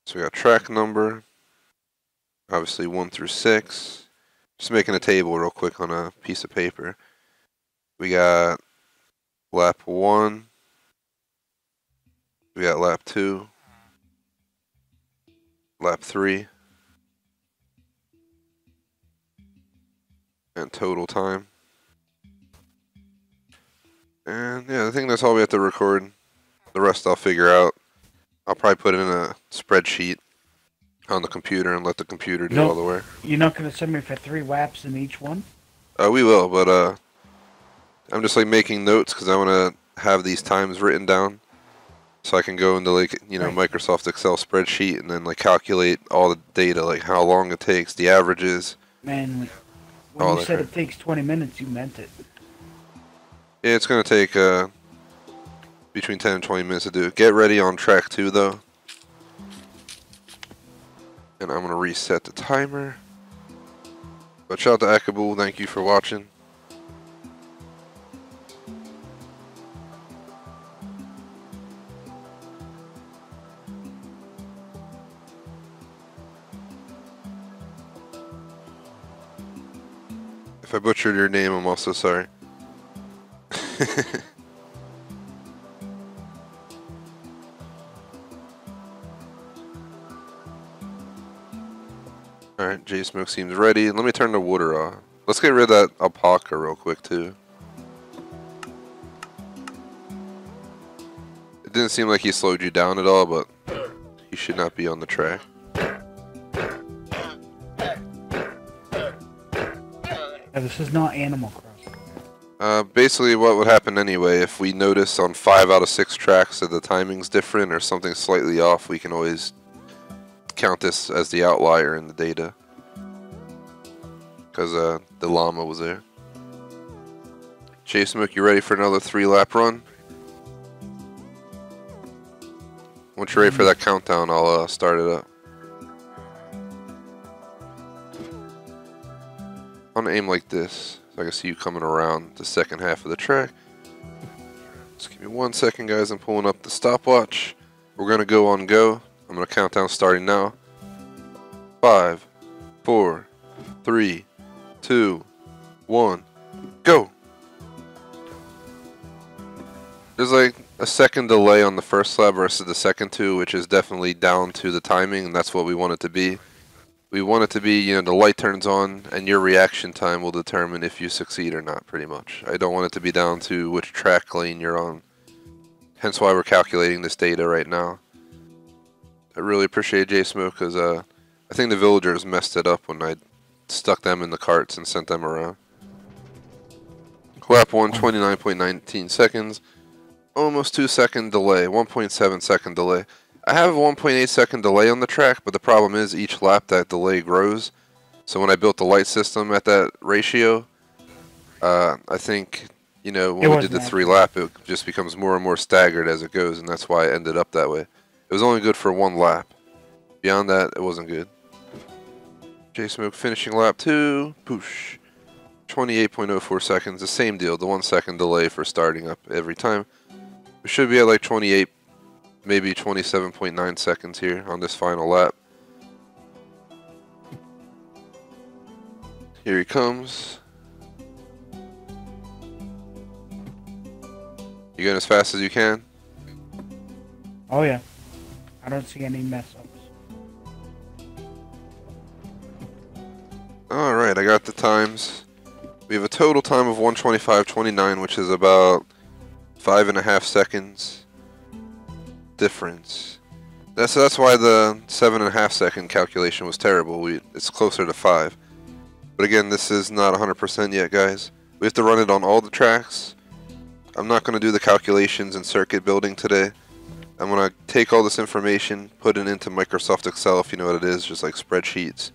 So we got track number, obviously 1 through 6. Just making a table real quick on a piece of paper. We got lap 1. We got lap 2. Lap 3. And total time. And yeah, I think that's all we have to record. The rest I'll figure out. I'll probably put it in a spreadsheet on the computer and let the computer do all the work. You're not going to send me for 3 laps in each one? We will, but I'm just like making notes because I want to have these times written down so I can go into like, you know, Microsoft Excel spreadsheet and then like calculate all the data, like how long it takes, the averages. Man, when you said it takes 20 minutes, you meant it. Yeah, it's going to take between 10 and 20 minutes to do it. Get ready on track 2, though. And I'm going to reset the timer. But shout out to Akabul, thank you for watching. If I butchered your name, I'm also sorry. Alright, J-Smoke seems ready. Let me turn the water off. Let's get rid of that alpaca real quick too. It didn't seem like he slowed you down at all, but he should not be on the track. Yeah, this is not Animal Crossing. Basically what would happen anyway, if we notice on 5 out of 6 tracks that the timing's different or something slightly off, we can always count this as the outlier in the data. Because the llama was there. J-Smoke, you ready for another 3-lap run? Once you're ready for that countdown, I'll start it up. I want to aim like this, so I can see you coming around the second half of the track. Just give me 1 second, guys. I'm pulling up the stopwatch. We're going to go on go. I'm going to count down starting now. 5, 4, 3, 2, 1, go! There's like a second delay on the first lap versus the second two, which is definitely down to the timing, and that's what we want it to be. We want it to be, you know, the light turns on and your reaction time will determine if you succeed or not, pretty much. I don't want it to be down to which track lane you're on. Hence why we're calculating this data right now. I really appreciate J-Smoke because I think the villagers messed it up when I stuck them in the carts and sent them around. Lap 1, 29.19 seconds. Almost 2 second delay, 1.7 second delay. I have a 1.8 second delay on the track, but the problem is each lap that delay grows. So when I built the light system at that ratio, I think, you know, when we did the 3-lap, it just becomes more and more staggered as it goes, and that's why it ended up that way. It was only good for 1 lap. Beyond that, it wasn't good. J-Smoke finishing lap 2, poosh. 28.04 seconds, the same deal, the 1 second delay for starting up every time. We should be at like 28, maybe 27.9 seconds here on this final lap. Here he comes. You going as fast as you can? Oh yeah. I don't see any mess ups. Alright, I got the times. We have a total time of 1:25.29, which is about 5.5 seconds difference. That's why the 7.5 second calculation was terrible. It's closer to 5. But again, this is not 100% yet, guys. We have to run it on all the tracks. I'm not going to do the calculations in circuit building today. I'm going to take all this information, put it into Microsoft Excel, if you know what it is, just like spreadsheets.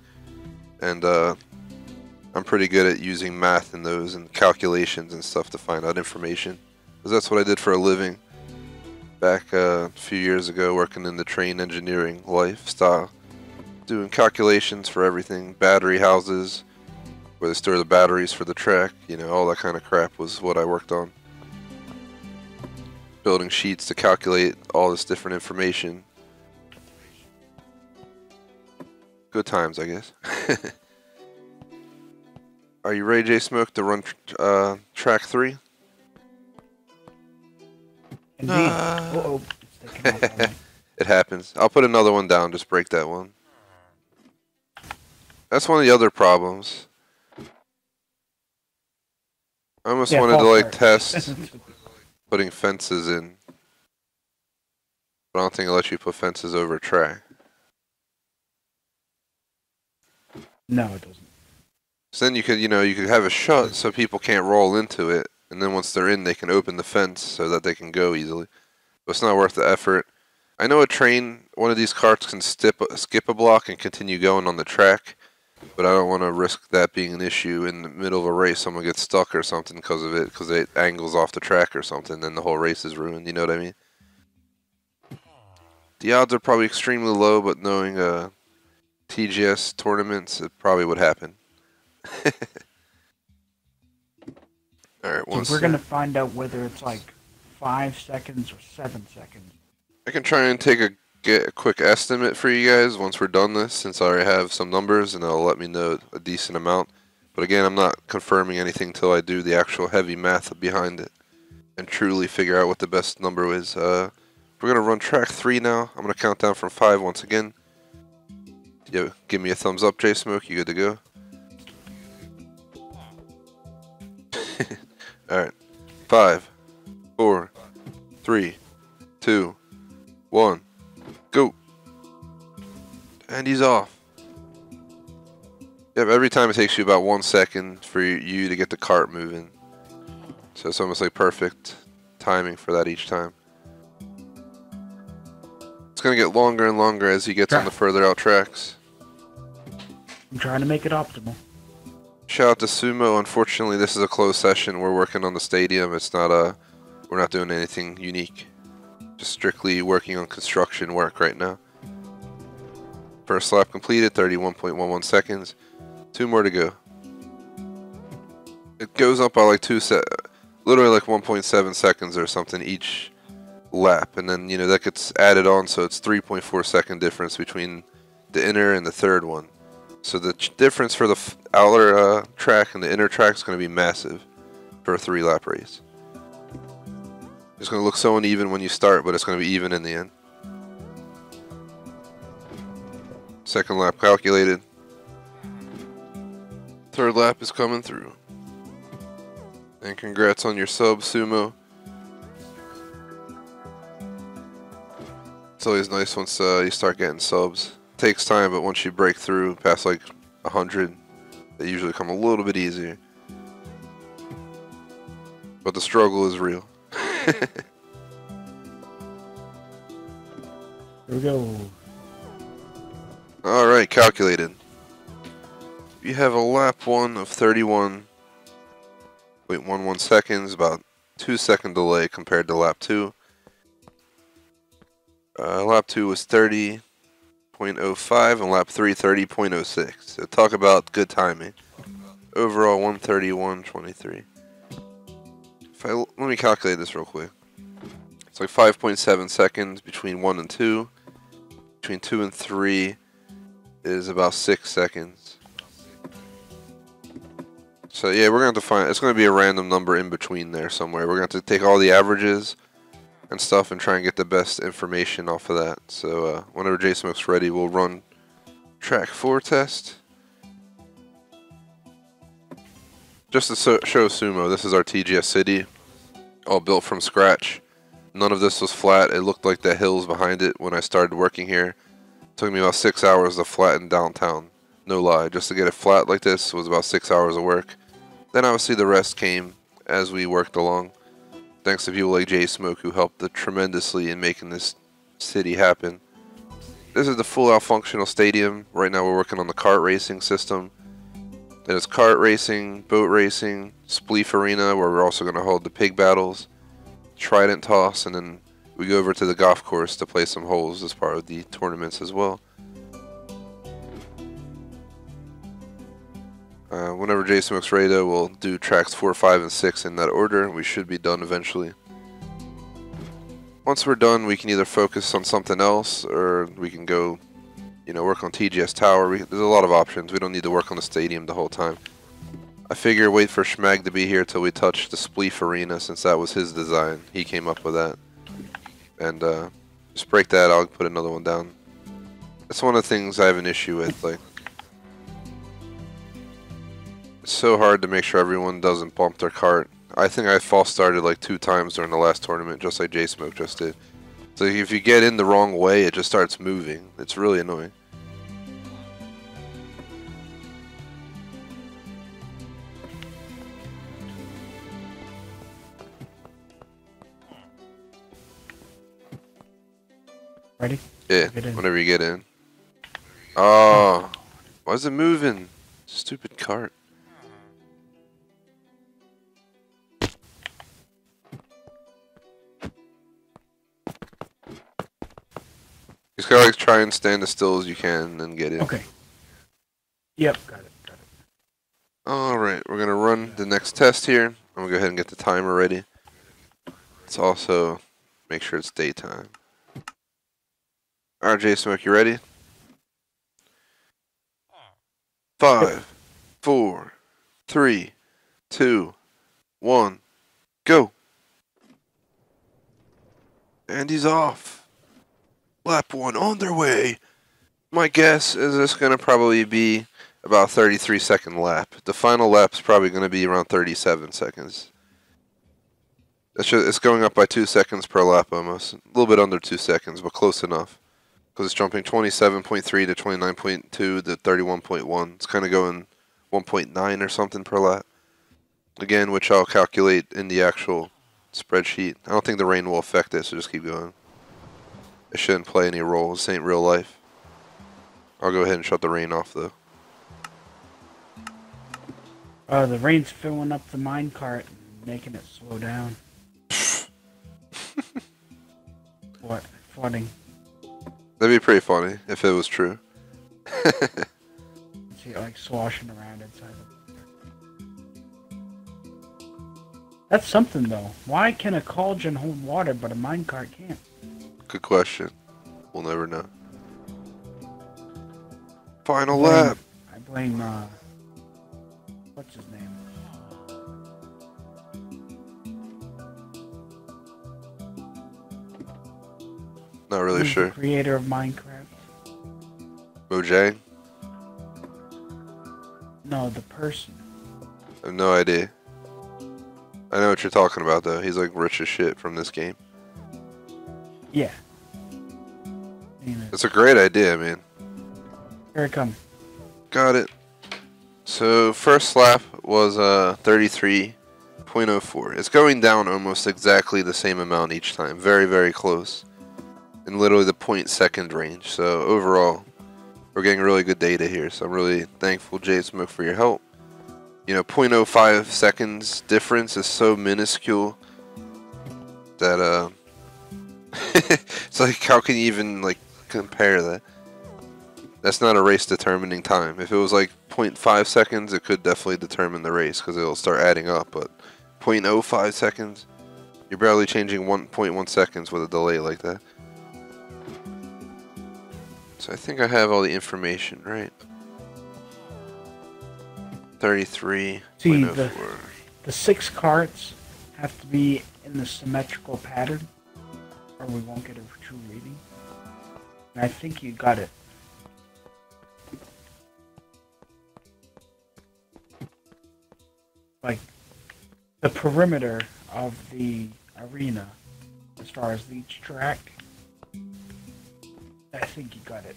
And I'm pretty good at using math in those and calculations and stuff to find out information. Because that's what I did for a living back a few years ago, working in the train engineering lifestyle. Doing calculations for everything, battery houses, where they store the batteries for the track, you know, all that kind of crap was what I worked on. Building sheets to calculate all this different information. Good times, I guess. Are you ready, J-Smoke, to run track 3? Indeed. Uh-oh. It happens. I'll put another one down, just break that one. That's one of the other problems. I almost wanted to like test putting fences in. But I don't think it'll let you put fences over a track. No, it doesn't. So then you could, you know, you could have it shut so people can't roll into it. And then once they're in, they can open the fence so that they can go easily. But it's not worth the effort. I know a train, one of these carts can skip a block and continue going on the track. But I don't want to risk that being an issue in the middle of a race. Someone gets stuck or something because of it, because it angles off the track or something. Then the whole race is ruined, you know what I mean? The odds are probably extremely low, but knowing TGS tournaments, it probably would happen. Alright, we're going to find out whether it's like 5 seconds or 7 seconds. I can try and get a quick estimate for you guys once we're done this, since I already have some numbers, and it'll let me know a decent amount. But again, I'm not confirming anything till I do the actual heavy math behind it and truly figure out what the best number is. We're going to run track 3 now. I'm going to count down from 5 once again. Yo, give me a thumbs up, J Smoke. You good to go? Alright. 5, 4, 3, 2, 1. Go. And he's off. Yep, every time it takes you about 1 second for you to get the cart moving. So it's almost like perfect timing for that each time. It's going to get longer and longer as he gets on the further out tracks. I'm trying to make it optimal. Shout out to Sumo. Unfortunately, this is a closed session. We're working on the stadium. It's not we're not doing anything unique. Just strictly working on construction work right now. First lap completed, 31.11 seconds. 2 more to go. It goes up by like literally like 1.7 seconds or something each lap, and then that gets added on, so it's 3.4 second difference between the inner and the third one. So the difference for the outer track and the inner track is going to be massive for a 3-lap race. It's going to look so uneven when you start, but it's going to be even in the end. Second lap calculated. Third lap is coming through. And congrats on your sub, Sumo. It's always nice once you start getting subs. Takes time, but once you break through past like 100, they usually come a little bit easier. But the struggle is real. Here we go. Alright, calculated. You have a lap 1 of 31.11 seconds, about 2-second delay compared to lap 2. Lap 2 was 30.05 and lap 3 30.06. So talk about good timing. Overall 131.23. Let me calculate this real quick. It's like 5.7 seconds between 1 and 2. Between 2 and 3 is about 6 seconds. So yeah, we're going to have to find, it's going to be a random number in between there somewhere. We're going to have to take all the averages and stuff and try and get the best information off of that. So whenever J-Smoke's ready, we'll run track 4 test. Just to show Sumo, this is our TGS city, all built from scratch. None of this was flat. It looked like the hills behind it when I started working here. It took me about 6 hours to flatten downtown. No lie, just to get it flat like this was about 6 hours of work. Then obviously the rest came as we worked along. Thanks to people like J-Smoke who helped tremendously in making this city happen. This is the full out functional stadium. Right now we're working on the kart racing system. There's kart racing, boat racing, Spleef Arena where we're also going to hold the pig battles, trident toss, and then we go over to the golf course to play some holes as part of the tournaments as well. Whenever J-Smoke's ready though, we'll do tracks 4, 5, and 6 in that order. We should be done eventually. Once we're done, we can either focus on something else, or we can go, work on TGS Tower. There's a lot of options. We don't need to work on the stadium the whole time. I figure wait for Schmag to be here till we touch the Spleef Arena, since that was his design. He came up with that. And just break that, I'll put another one down. That's one of the things I have an issue with. Like, it's so hard to make sure everyone doesn't bump their cart. I think I false started like 2 times during the last tournament, just like J-Smoke just did. So if you get in the wrong way, it just starts moving. It's really annoying. Ready? Yeah, whenever you get in. Oh, why is it moving? Stupid cart. You just gotta like try and stand as still as you can and get in. Okay. Yep, got it. Alright, we're gonna run the next test here. I'm gonna go ahead and get the timer ready. Let's also make sure it's daytime. Alright, J-Smoke, you ready? 5, 4, 3, 2, 1, go! And he's off. Lap 1 on their way. My guess is this going to probably be about 33-second lap. The final lap's probably going to be around 37 seconds. It's going up by 2 seconds per lap almost. A little bit under 2 seconds, but close enough. Because it's jumping 27.3 to 29.2 to 31.1. It's kind of going 1.9 or something per lap. Again, which I'll calculate in the actual spreadsheet. I don't think the rain will affect this, so just keep going. It shouldn't play any role. This ain't real life. I'll go ahead and shut the rain off, though. The rain's filling up the minecart and making it slow down. What? Flooding. That'd be pretty funny if it was true. See it like sloshing around inside the... That's something though. Why can a cauldron hold water but a minecart can't? Good question. We'll never know. Final lap. I blame, what's his name? Not really Who's sure. the creator of Minecraft? Mojang? No, the person. I have no idea. I know what you're talking about, though. He's like rich as shit from this game. Yeah. It's a great idea, man. Here it comes. Got it. So, first lap was 33.04. It's going down almost exactly the same amount each time. Very, very close. In literally the 0.2 range. So, overall, we're getting really good data here. So, I'm really thankful, Jay Smoke, for your help. You know, 0.05 seconds difference is so minuscule that, it's like, how can you even, like, compare that? That's not a race determining time. If it was like 0.5 seconds, it could definitely determine the race because it'll start adding up. But 0.05 seconds, you're barely changing 1.1 seconds with a delay like that. So I think I have all the information, right? 33.04. See, the 6 carts have to be in the symmetrical pattern or we won't get a true reading. And I think you got it. Like, the perimeter of the arena, as far as each track, I think you got it.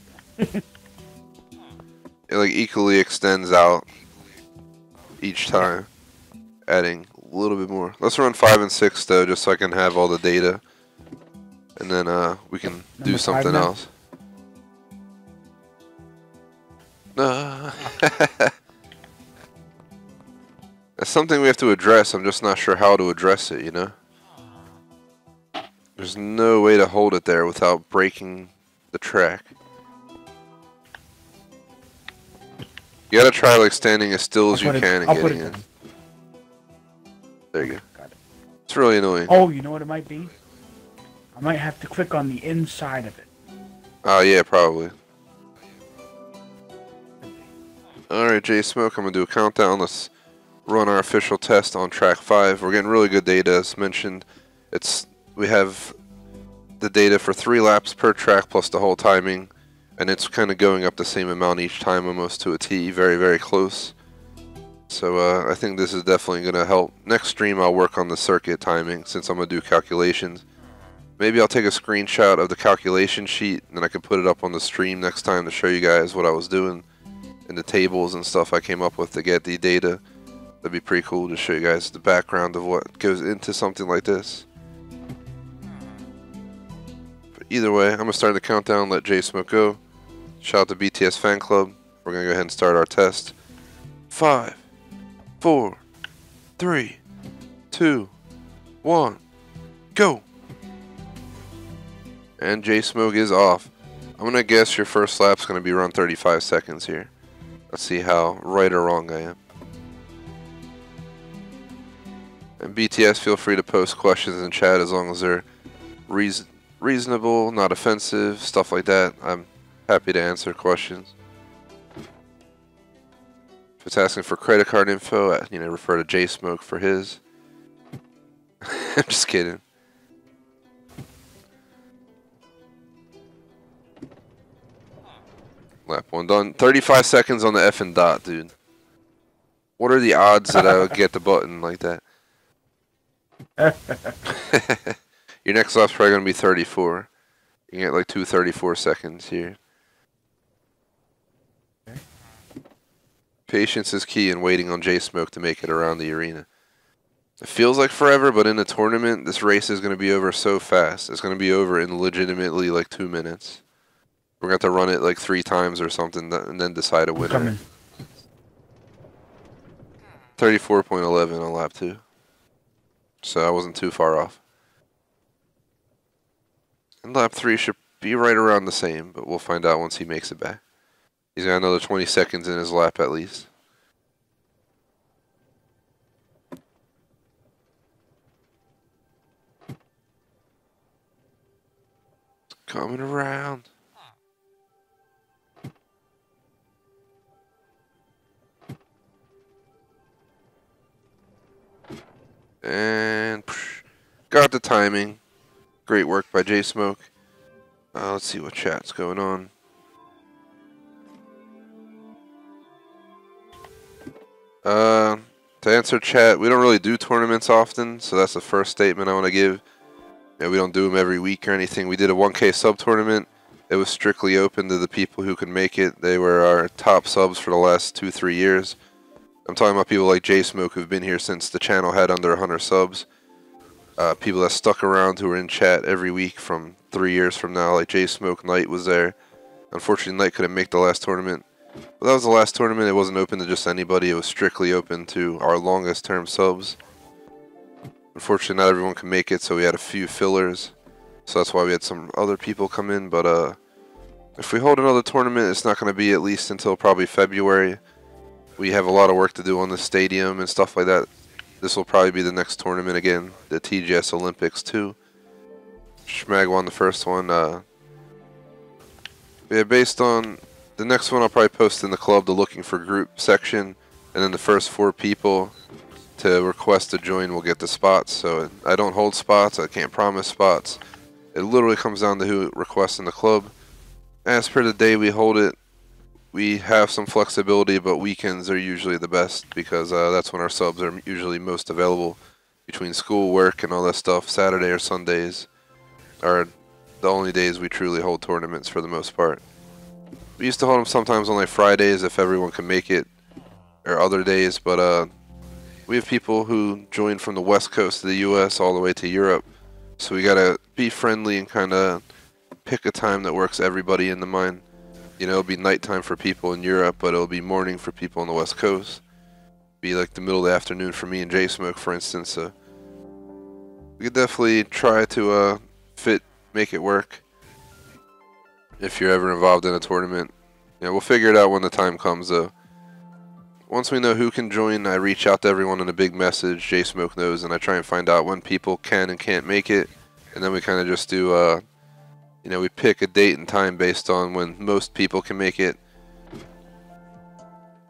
It like equally extends out each time, adding a little bit more. Let's run 5 and 6 though, just so I can have all the data, and then we can do something else. That's something we have to address. I'm just not sure how to address it, you know? There's no way to hold it there without breaking the track. You gotta try like standing as still as you can and getting in. There you go. Got it. It's really annoying. Oh, you know what it might be? I might have to click on the inside of it. Oh, yeah, probably. Alright, Jay Smoke, I'm gonna do a countdown. Let's run our official test on track 5. We're getting really good data, as mentioned. We have the data for 3 laps per track plus the whole timing, and it's kind of going up the same amount each time, almost to a T. Very, very close. So I think this is definitely going to help. Next stream I'll work on the circuit timing since I'm going to do calculations. Maybe I'll take a screenshot of the calculation sheet and then I can put it up on the stream next time to show you guys what I was doing and the tables and stuff I came up with to get the data. That'd be pretty cool to show you guys the background of what goes into something like this. But either way, I'm going to start the countdown, let Jay Smoke go. Shout out to BTS Fan Club. We're going to go ahead and start our test. 5, 4, 3, 2, 1, go! And Jay Smoke is off. I'm going to guess your first lap's going to be around 35 seconds here. Let's see how right or wrong I am. And BTS, feel free to post questions in chat as long as they're reasonable, not offensive, stuff like that. I'm happy to answer questions. If it's asking for credit card info, refer to Jay Smoke for his. I'm just kidding. Lap 1 done. 35 seconds on the effing dot, dude. What are the odds that I would get the button like that? Your next lap's probably going to be 34. You get like 2:34 seconds here. Okay. Patience is key in waiting on J-Smoke to make it around the arena. It feels like forever, but in a tournament, this race is going to be over so fast. It's going to be over in legitimately like 2 minutes. We're going to have to run it like 3 times or something and then decide a winner. Coming. 34.11 on lap 2. So I wasn't too far off. And lap 3 should be right around the same, but we'll find out once he makes it back. He's got another 20 seconds in his lap at least. Coming around. And got the timing. Great work by J-Smoke. Let's see what chat's going on. To answer chat, we don't really do tournaments often, so that's the first statement I want to give. Yeah, we don't do them every week or anything. We did a 1K sub tournament. It was strictly open to the people who could make it. They were our top subs for the last 2-3 years. I'm talking about people like J-Smoke who've been here since the channel had under 100 subs. People that stuck around who were in chat every week from 3 years from now, like J-Smoke. Knight was there. Unfortunately, Knight couldn't make the last tournament. But that was the last tournament. It wasn't open to just anybody. It was strictly open to our longest term subs. Unfortunately, not everyone can make it, so we had a few fillers. So that's why we had some other people come in. But if we hold another tournament, it's not going to be at least until probably February. We have a lot of work to do on the stadium and stuff like that. This will probably be the next tournament again, the TGS Olympics too. Schmag won the first one. Yeah, based on the next one, I'll probably post in the club the looking for group section, and then the first 4 people to request to join will get the spots. So I don't hold spots. I can't promise spots. It literally comes down to who requests in the club. As per the day we hold it, we have some flexibility, but weekends are usually the best because that's when our subs are usually most available between school, work, and all that stuff. Saturday or Sundays are the only days we truly hold tournaments for the most part. We used to hold them sometimes on like Fridays if everyone can make it, or other days, but we have people who join from the west coast of the US all the way to Europe, so we gotta be friendly and kind of pick a time that works everybody in the mind. You know, it'll be nighttime for people in Europe, but it'll be morning for people on the west coast. Be like the middle of the afternoon for me and J-Smoke, for instance. So we could definitely try to make it work. If you're ever involved in a tournament, yeah, we'll figure it out when the time comes though. Once we know who can join, I reach out to everyone in a big message. J-Smoke knows, and I try and find out when people can and can't make it, and then we kind of just do you know, we pick a date and time based on when most people can make it.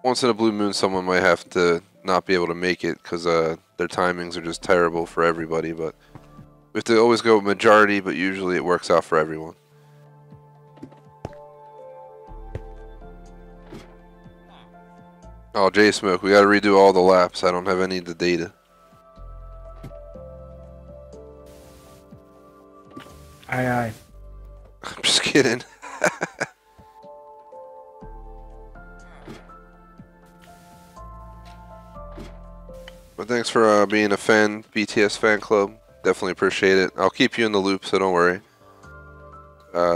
Once in a blue moon, someone might have to not be able to make it because their timings are just terrible for everybody. But we have to always go with majority, but usually it works out for everyone. Oh, J-Smoke, we gotta redo all the laps. I don't have any of the data. Aye, aye. I'm just kidding. But thanks for being a fan, BTS fan club. Definitely appreciate it. I'll keep you in the loop, so don't worry.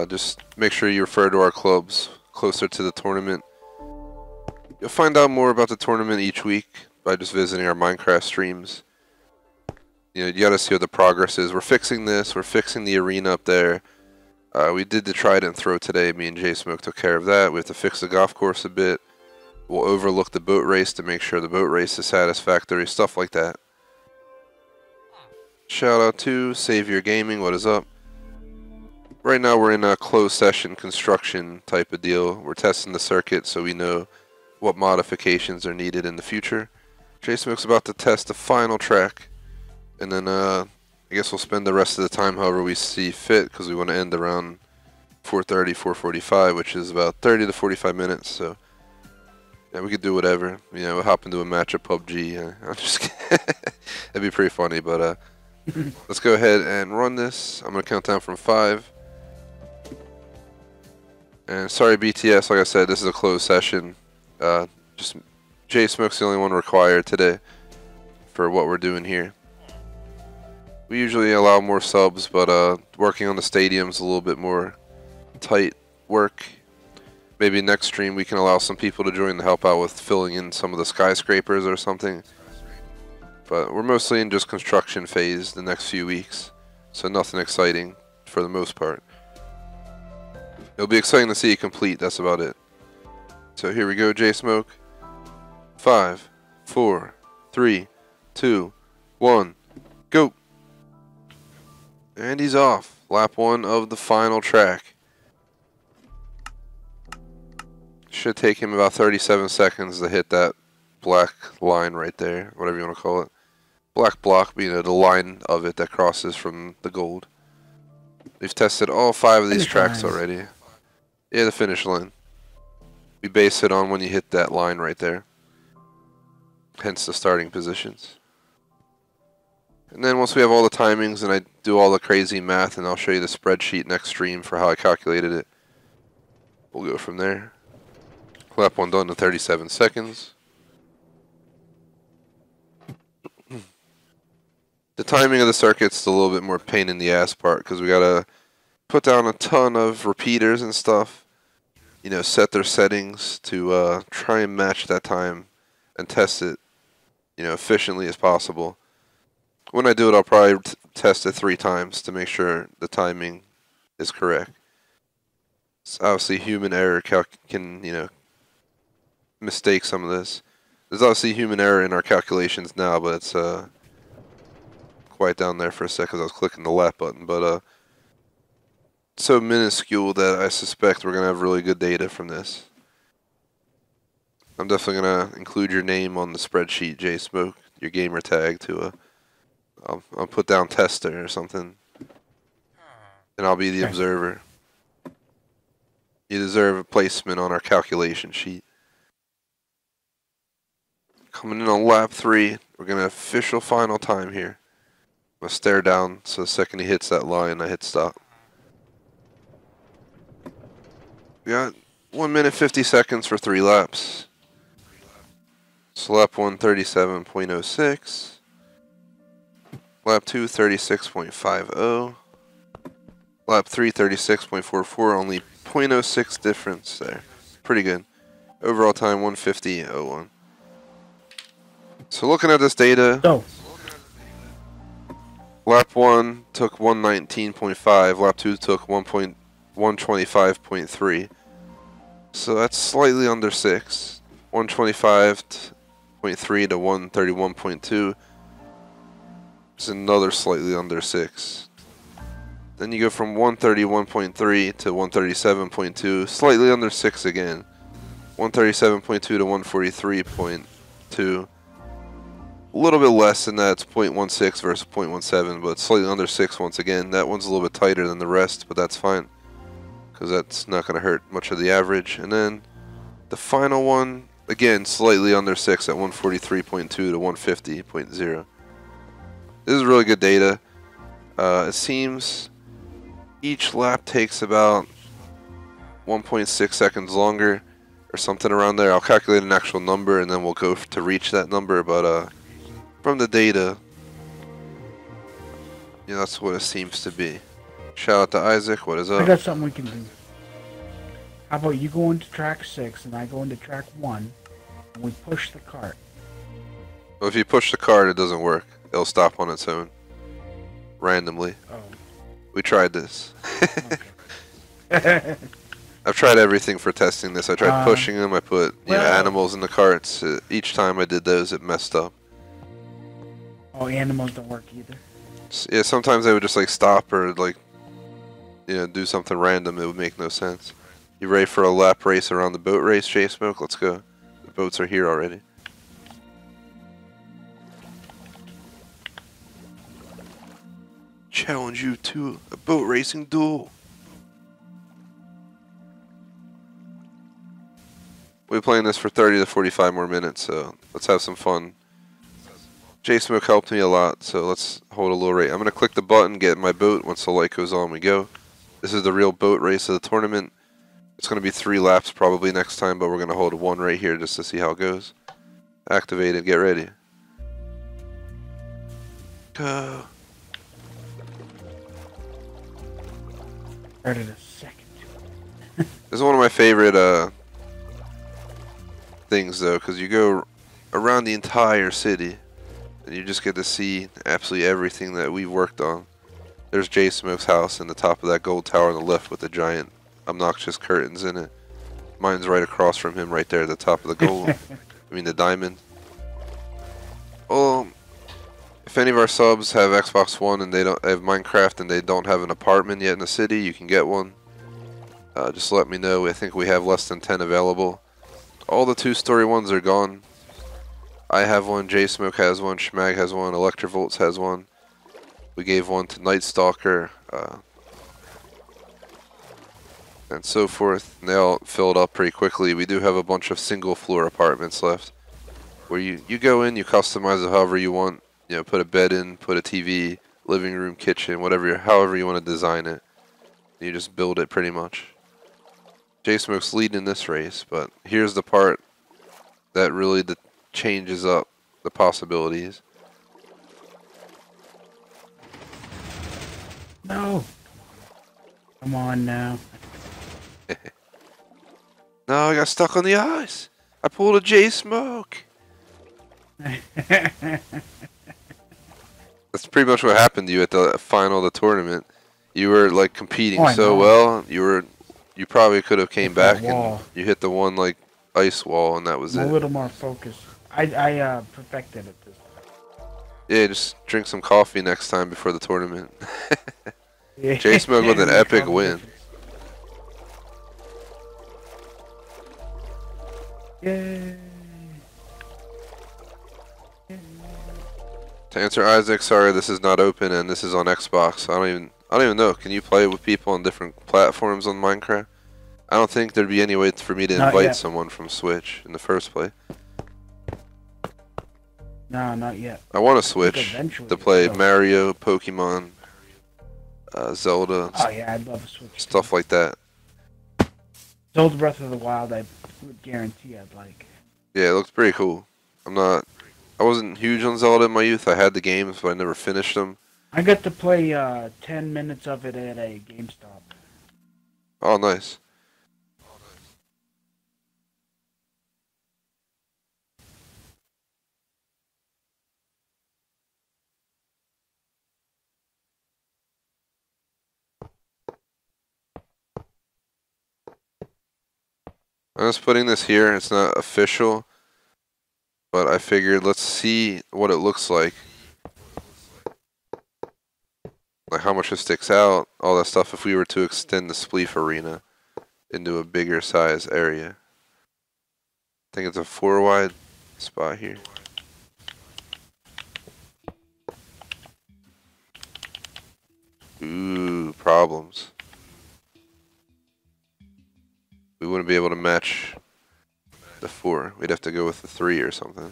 Just make sure you refer to our clubs closer to the tournament. You'll find out more about the tournament each week by just visiting our Minecraft streams. You know, you gotta see what the progress is. We're fixing this. We're fixing the arena up there. We did the trident throw today. Me and J-Smoke took care of that. We have to fix the golf course a bit. We'll overlook the boat race to make sure the boat race is satisfactory. Stuff like that. Shout out to Savior Gaming. What is up? Right now we're in a closed session construction type of deal. We're testing the circuit so we know what modifications are needed in the future. J-Smoke's about to test the final track. And then I guess we'll spend the rest of the time however we see fit because we want to end around 4:30, 4:45, which is about 30 to 45 minutes. So yeah, we could do whatever. You know, we'll hop into a match of PUBG. I'm just kidding. That'd be pretty funny. But let's go ahead and run this. I'm gonna count down from 5. And sorry, BTS. Like I said, this is a closed session. Just J Smoke's the only one required today for what we're doing here. We usually allow more subs, but working on the stadium's a little bit more tight work. Maybe next stream we can allow some people to join to help out with filling in some of the skyscrapers or something. But we're mostly in just construction phase the next few weeks, so nothing exciting for the most part. It'll be exciting to see it complete, that's about it. So here we go, J Smoke. 5, 4, 3, 2, 1, go! And he's off. Lap 1 of the final track. Should take him about 37 seconds to hit that black line right there, whatever you want to call it. Black block being the line of it that crosses from the gold. We've tested all 5 of these tracks already. Yeah, the finish line. We base it on when you hit that line right there. Hence the starting positions. And then once we have all the timings and I do all the crazy math, and I'll show you the spreadsheet next stream for how I calculated it. We'll go from there. Lap 1 done in 37 seconds. The timing of the circuit's a little bit more pain in the ass part because we gotta put down a ton of repeaters and stuff. You know, set their settings to try and match that time and test it, you know, efficiently as possible. When I do it, I'll probably test it 3 times to make sure the timing is correct. So obviously, human error can, you know, mistake some of this. There's obviously human error in our calculations now, but it's quite down there for a second. I was clicking the left button, but so minuscule that I suspect we're gonna have really good data from this. I'm definitely gonna include your name on the spreadsheet, J Smoke, your gamer tag to I'll put down tester or something, and I'll be the observer. You deserve a placement on our calculation sheet. Coming in on lap 3, we're gonna official final time here. I'm gonna stare down so the second he hits that line, I hit stop. We got 1 minute 50 seconds for 3 laps. So lap 1, 37.06. Lap 2, 36.50. Lap 3, 36.44. Only 0.06 difference there. Pretty good. Overall time, 150.01. So looking at this data, lap 1 took 119.5. Lap 2 took 125.3. So that's slightly under 6. 125.3 to 131.2. It's another slightly under 6. Then you go from 131.3 to 137.2, slightly under 6 again. 137.2 to 143.2. A little bit less than that, it's 0.16 versus 0.17, but slightly under 6 once again. That one's a little bit tighter than the rest, but that's fine, because that's not going to hurt much of the average. And then the final one, again, slightly under 6 at 143.2 to 150.0. This is really good data. It seems each lap takes about 1.6 seconds longer or something around there. I'll calculate an actual number and then we'll go to reach that number, but from the data, yeah, that's what it seems to be. Shout out to Isaac, what is up? I got something we can do. How about you go into track 6 and I go into track 1 and we push the cart? Well, if you push the cart, it doesn't work. It'll stop on its own. Randomly. Oh. We tried this. I've tried everything for testing this. I tried pushing them. I put you know, animals in the carts. Each time I did those, it messed up. Oh, animals don't work either. Yeah, sometimes they would just like stop or like, you know, do something random. It would make no sense. You ready for a lap race around the boat race, J Smoke? Let's go. The boats are here already. Challenge you to a boat racing duel. We'll be playing this for 30 to 45 more minutes, so let's have some fun. J-Smoke helped me a lot, so let's hold a little rate. I'm going to click the button, get my boat. Once the light goes on, we go. This is the real boat race of the tournament. It's going to be 3 laps probably next time, but we're going to hold 1 right here just to see how it goes. Activate it, get ready. Go. Started a second. This is one of my favorite things though, because you go around the entire city and you just get to see absolutely everything that we've worked on. There's J-Smoke's house in the top of that gold tower on the left with the giant obnoxious curtains in it. Mine's right across from him right there at the top of the gold. I mean the diamond. Well, if any of our subs have Xbox One and they don't have Minecraft and they don't have an apartment yet in the city, you can get one. Just let me know. I think we have less than 10 available. All the 2-story ones are gone. I have one, J-Smoke has one, Schmag has one, Electrovolts has one. We gave one to Night Stalker, and so forth. And they all filled up pretty quickly. We do have a bunch of single floor apartments left, where you go in, you customize it however you want. You know, put a bed in, put a TV, living room, kitchen, whatever, however you want to design it. You just build it pretty much. J-Smoke's leading this race, but here's the part that really changes up the possibilities. No. Come on now. No, I got stuck on the ice. I pulled a J-Smoke. That's pretty much what happened to you at the final of the tournament. You were like competing so well. You probably could have came back and you hit the one like ice wall and that was it. A little more focused. I perfected it this time. Yeah, just drink some coffee next time before the tournament. J-Smoke with an epic win. Yay. To answer Isaac, sorry this is not open and this is on Xbox. I don't even know. Can you play with people on different platforms on Minecraft? I don't think there'd be any way for me to invite someone from Switch in the first place. No, not yet. I want to Switch to play Mario, Pokemon, Zelda. Oh yeah, I'd love a Switch. Stuff like that. Zelda Breath of the Wild, I would guarantee I'd like. Yeah, it looks pretty cool. I wasn't huge on Zelda in my youth. I had the games, but I never finished them. I got to play 10 minutes of it at a GameStop. Oh, nice. I'm just putting this here. It's not official, but I figured let's see what it looks like. Like how much it sticks out, all that stuff if we were to extend the Spleef Arena into a bigger size area. I think it's a 4 wide spot here. Ooh, problems. We wouldn't be able to match the 4. We'd have to go with the 3 or something.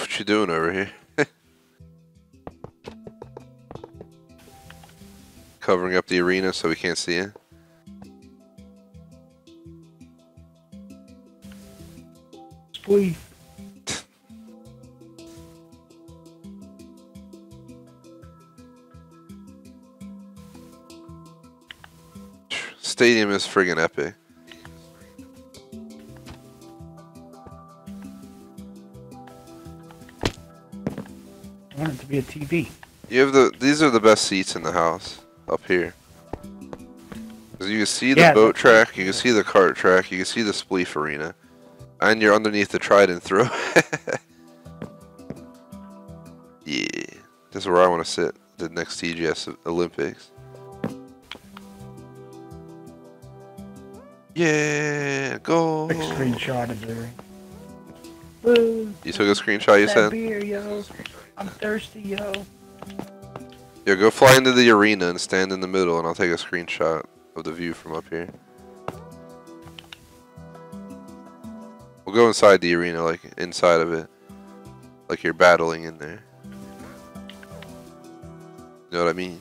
What you doing over here? Covering up the arena so we can't see it. Spleef. Stadium is friggin' epic. I want it to be a TV. You have these are the best seats in the house up here. 'Cause you can see the boat track, you can see the kart track, you can see the Spleef Arena, and you're underneath the trident throw. Yeah, this is where I want to sit. The next TGS Olympics. Yeah, go. Quick screenshot of the Woo. You took a screenshot, you That said? beer, yo. I'm thirsty, yo. Yo, go fly into the arena and stand in the middle, and I'll take a screenshot of the view from up here. We'll go inside the arena, like inside of it. Like you're battling in there. You know what I mean?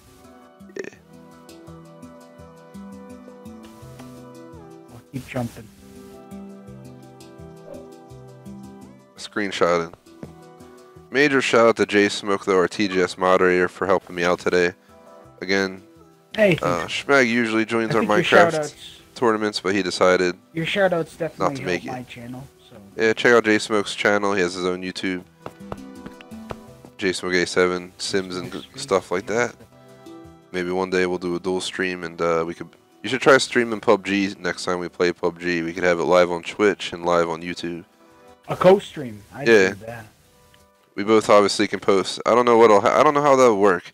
Yeah. I'll keep jumping. Screenshotted. Major shout out to J Smoke, though, our TGS moderator, for helping me out today. Again, Hey, Schmag usually joins I our think your Minecraft shoutouts, tournaments, but he decided your shoutouts not definitely to make help it. my channel. So Yeah, check out J Smoke's channel. He has his own YouTube. J Smoke A7, Sims and stuff like that. Maybe one day we'll do a dual stream, and we could. You should try streaming PUBG next time we play PUBG. We could have it live on Twitch and live on YouTube. a co-stream. I'd Yeah. do that. We both obviously can post. I don't know what I don't know how that would work.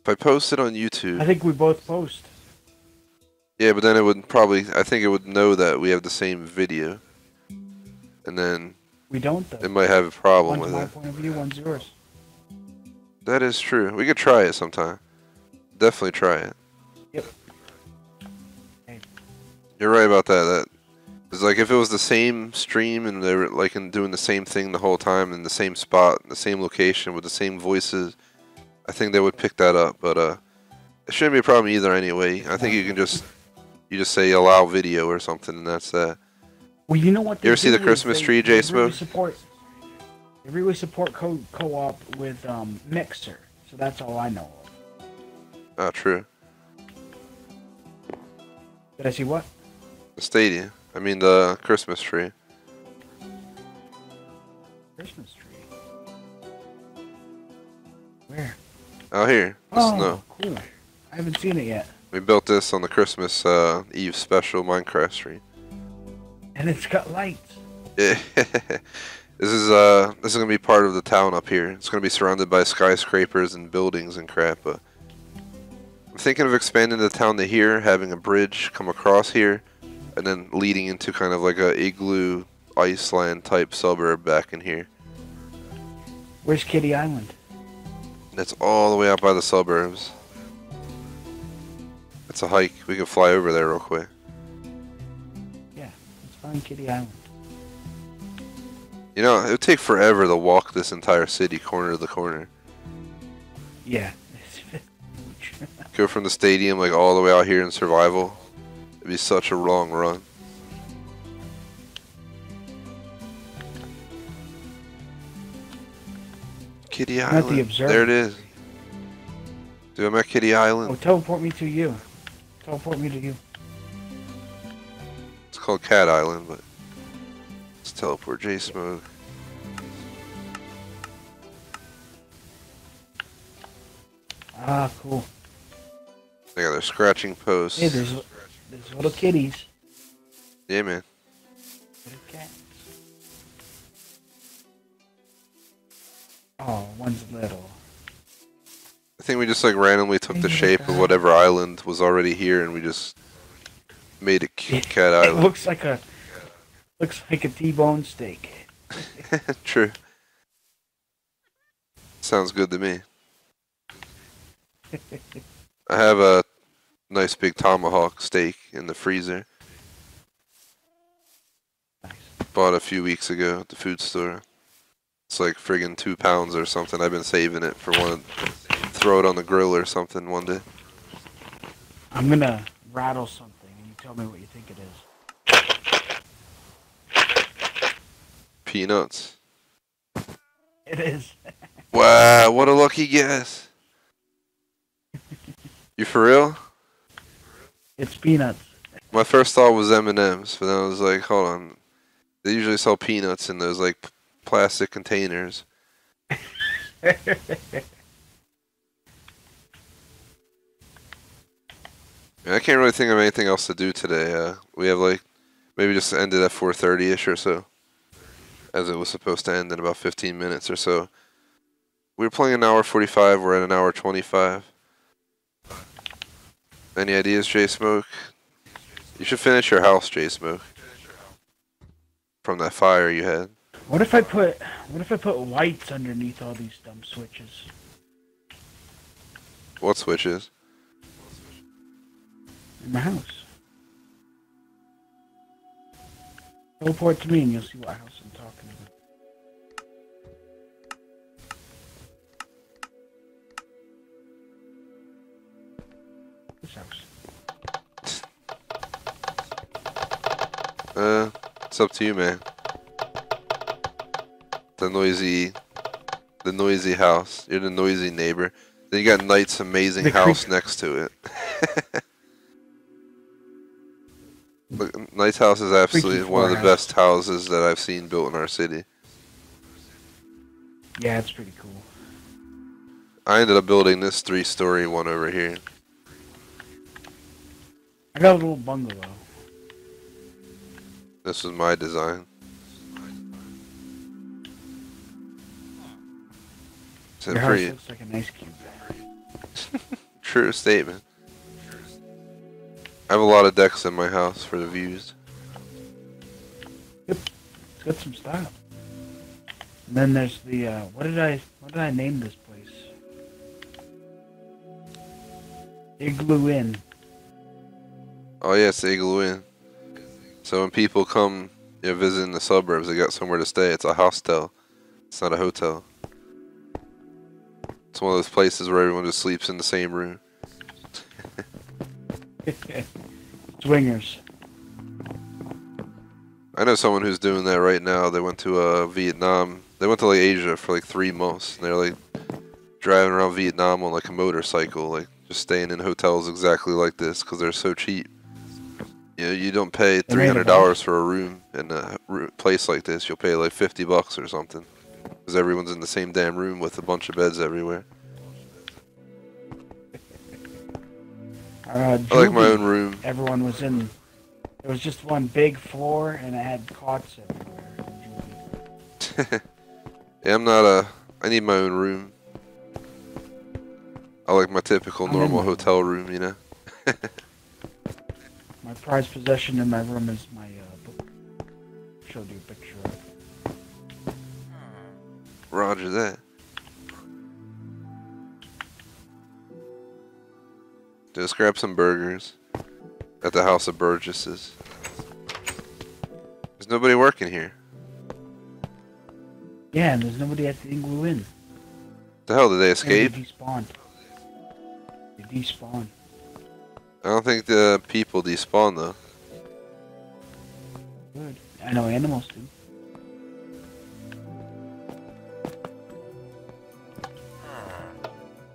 If I post it on I YouTube, think we both post. yeah, but then it would probably. I think it would know that we have the same video, and then We don't though. it might have a problem One's with my it. point of view, one's yours. That is true. We could try it sometime. Definitely try it. Yep. Hey. You're right about that. That it's like if it was the same stream and they were like doing the same thing the whole time in the same spot, the same location with the same voices, I think they would pick that up. But it shouldn't be a problem either anyway. I think you can just say allow video or something, and that's that. Well, you know what? You ever see the Christmas tree, J Smoke? They really support co-op with Mixer, so that's all I know of. Ah, true. Did I see what? The stadium. I mean the Christmas tree. Christmas tree. Where? Out here. The Oh, snow. cool. I haven't seen it yet. We built this on the Christmas Eve special Minecraft stream. And it's got lights. Yeah. This is gonna be part of the town up here. It's gonna be surrounded by skyscrapers and buildings and crap. But I'm thinking of expanding the town to here, having a bridge come across here, and then leading into kind of like a igloo Iceland type suburb back in here. Where's Kitty Island? That's all the way out by the suburbs. It's a hike. We can fly over there real quick. Yeah, let's find Kitty Island. You know, it would take forever to walk this entire city corner to corner. Yeah. Go from the stadium like all the way out here in survival. It'd be such a long run. Kitty I'm at the Island. observer. There it is. Dude, I'm at Kitty Oh, Island. teleport me to you. Teleport me to you. It's called Cat Island, but let's teleport J Smoke. Ah, cool. They got their scratching posts. Hey, there's little kitties. Yeah, man. Little cats. Oh, one's little. I think we just like randomly took the shape of whatever island was already here, and we just made it Cat It Island. looks like a T-bone steak. True. Sounds good to me. I have a nice big tomahawk steak in the freezer. Nice. Bought a few weeks ago at the food store. It's like friggin' 2 pounds or something. I've been saving it for one. Throw it on the grill or something one day. I'm gonna rattle something, and you tell me what you think it is. Peanuts. It is. Wow, what a lucky guess. You for real? It's peanuts. My first thought was M&M's, but then I was like, hold on. They usually sell peanuts in those like plastic containers. I can't really think of anything else to do today. We have like, maybe just ended at 4:30ish or so, as it was supposed to end in about 15 minutes or so. We were playing an hour 45, we're at an hour 25. Any ideas, J Smoke? You should finish your house, J Smoke. From that fire you had. What if I put lights underneath all these dumb switches? What switches? In my house. Teleport to me and you'll see what house I'm talking about. This house. It's up to you, man. The noisy house. You're the noisy neighbor. Then you got Knight's amazing house next to it. Look, Knight's house is absolutely one of the best houses that I've seen built in our city. Yeah, it's pretty cool. I ended up building this 3-story one over here. I got a little bungalow. This was my design. Your house looks like an ice cube. True statement. I have a lot of decks in my house for the views. Yep, it's got some style. And then there's the what did I name this place? Igloo Inn. Oh yeah, it's Igloo Inn. So when people come, visit in the suburbs, they got somewhere to stay. It's a hostel. It's not a hotel. It's one of those places where everyone just sleeps in the same room. Swingers. I know someone who's doing that right now. They went to Vietnam. They went to like Asia for like 3 months. And they're like driving around Vietnam on like a motorcycle, like just staying in hotels exactly like this because they're so cheap. You don't pay $300 for a room in a place like this. You'll pay like $50 or something because everyone's in the same damn room with a bunch of beds everywhere. I like my own room. Everyone was in. It was just one big floor, and it had cots everywhere. Yeah, I need my own room. I like my typical normal hotel room, you know. My prized possession in my room is my book. Showed you a picture of. Roger that. Just grab some burgers at the House of Burgesses. There's nobody working here. Yeah, and there's nobody at the Igloo Inn. The hell, did they escape? They despawned. They despawned. I don't think the people despawn though. Good. I know animals do.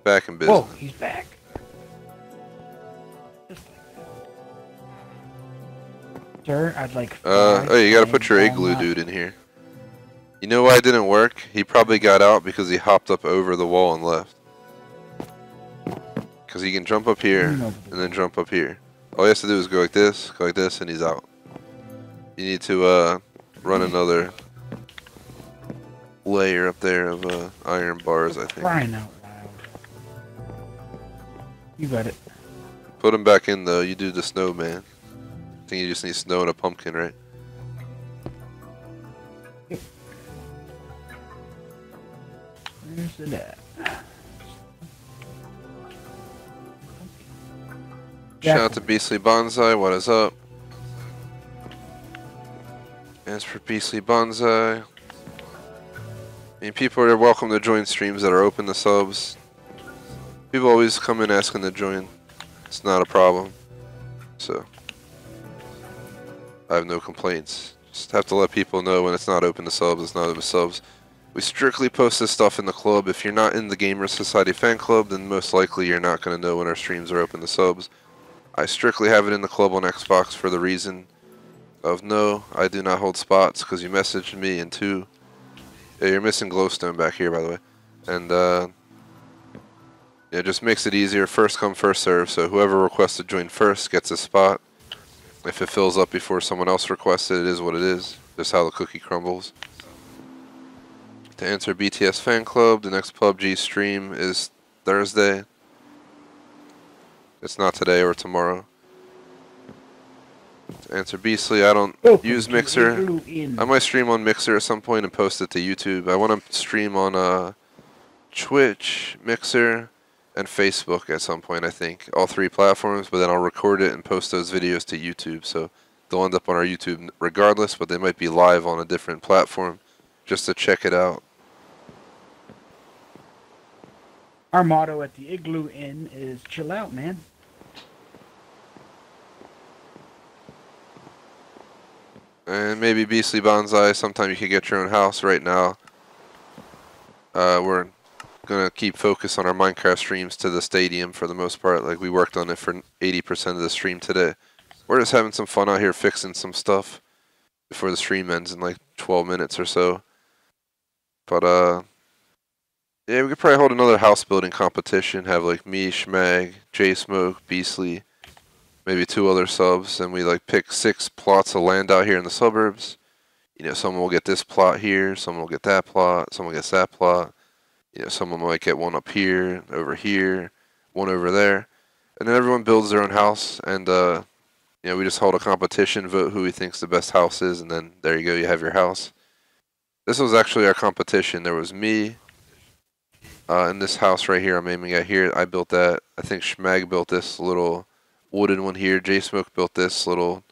Back in business. Whoa, he's back. Sir, I'd like. Oh, you gotta put your igloo dude in here. You know why it didn't work? He probably got out because he hopped up over the wall and left. Because he can jump up here and then jump up here. All he has to do is go like this, and he's out. You need to run another layer up there of iron bars, I think. Crying out loud. You got it. Put him back in though. You do the snowman. I think you just need snow and a pumpkin, right? Yep. Where's it at? Shout out to Beastly Bonsai, what is up? As for Beastly Bonsai, I mean, people are welcome to join streams that are open to subs. People always come in asking to join. It's not a problem. So, I have no complaints. Just have to let people know when it's not open to subs, it's not open to subs. We strictly post this stuff in the club. If you're not in the Gamer Society fan club, then most likely you're not going to know when our streams are open to subs. I strictly have it in the club on Xbox for the reason of no, I do not hold spots because you messaged me, and 2, yeah, you're missing glowstone back here by the way, and yeah, it just makes it easier, first come first serve, so whoever requests to join first gets a spot. If it fills up before someone else requests it, it is what it is, just how the cookie crumbles. To enter BTS fan club, the next PUBG stream is Thursday. It's not today or tomorrow. To answer Beastly, I don't use Mixer. I might stream on Mixer at some point and post it to YouTube. I want to stream on Twitch, Mixer, and Facebook at some point, I think. All 3 platforms, but then I'll record it and post those videos to YouTube. So they'll end up on our YouTube regardless, but they might be live on a different platform just to check it out. Our motto at the Igloo Inn is chill out, man. And maybe Beastly Bonsai, sometime you can get your own house. Right now, we're going to keep focus on our Minecraft streams to the stadium for the most part. Like, we worked on it for 80% of the stream today. We're just having some fun out here fixing some stuff before the stream ends in like 12 minutes or so. But, yeah, we could probably hold another house building competition. Have like me, Schmag, J-Smoke, Beastly, maybe 2 other subs, and we like pick 6 plots of land out here in the suburbs. You know, someone will get this plot here, someone will get that plot, someone gets that plot. You know, someone might get one up here, one over there, and then everyone builds their own house. And you know, we just hold a competition, vote who we thinks the best house is, and then there you go, you have your house. This was actually our competition. There was me. In this house right here, I'm aiming at here. I built that. I think Schmag built this little wooden one here. J-Smoke built this little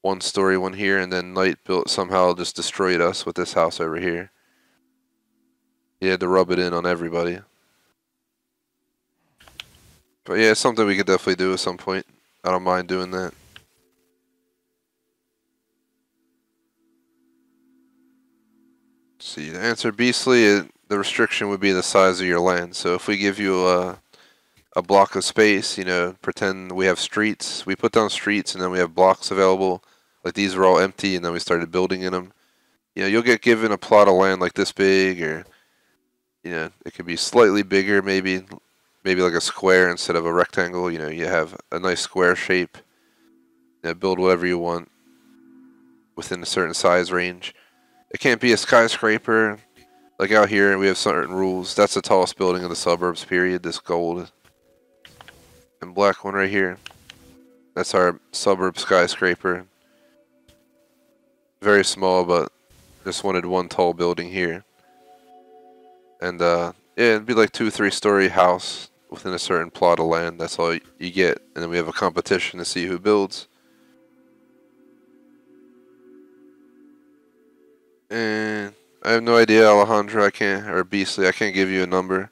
1-story one here, and then Knight somehow just destroyed us with this house over here. He had to rub it in on everybody. But yeah, it's something we could definitely do at some point. I don't mind doing that. Let's see, to answer Beastly, the restriction would be the size of your land. So if we give you a block of space, you know, pretend we have streets. We put down streets and then we have blocks available. Like these were all empty and then we started building in them. You know, you'll get given a plot of land like this big, or, you know, it could be slightly bigger, maybe like a square instead of a rectangle. You know, you have a nice square shape. You know, build whatever you want within a certain size range. It can't be a skyscraper. Like out here, we have certain rules. That's the tallest building in the suburbs, period. This gold and black one right here. That's our suburb skyscraper. Very small, but just wanted one tall building here. And yeah, it'd be like 2-3 story house within a certain plot of land. That's all you get. And then we have a competition to see who builds. And I have no idea, Alejandro, or Beastly, I can't give you a number,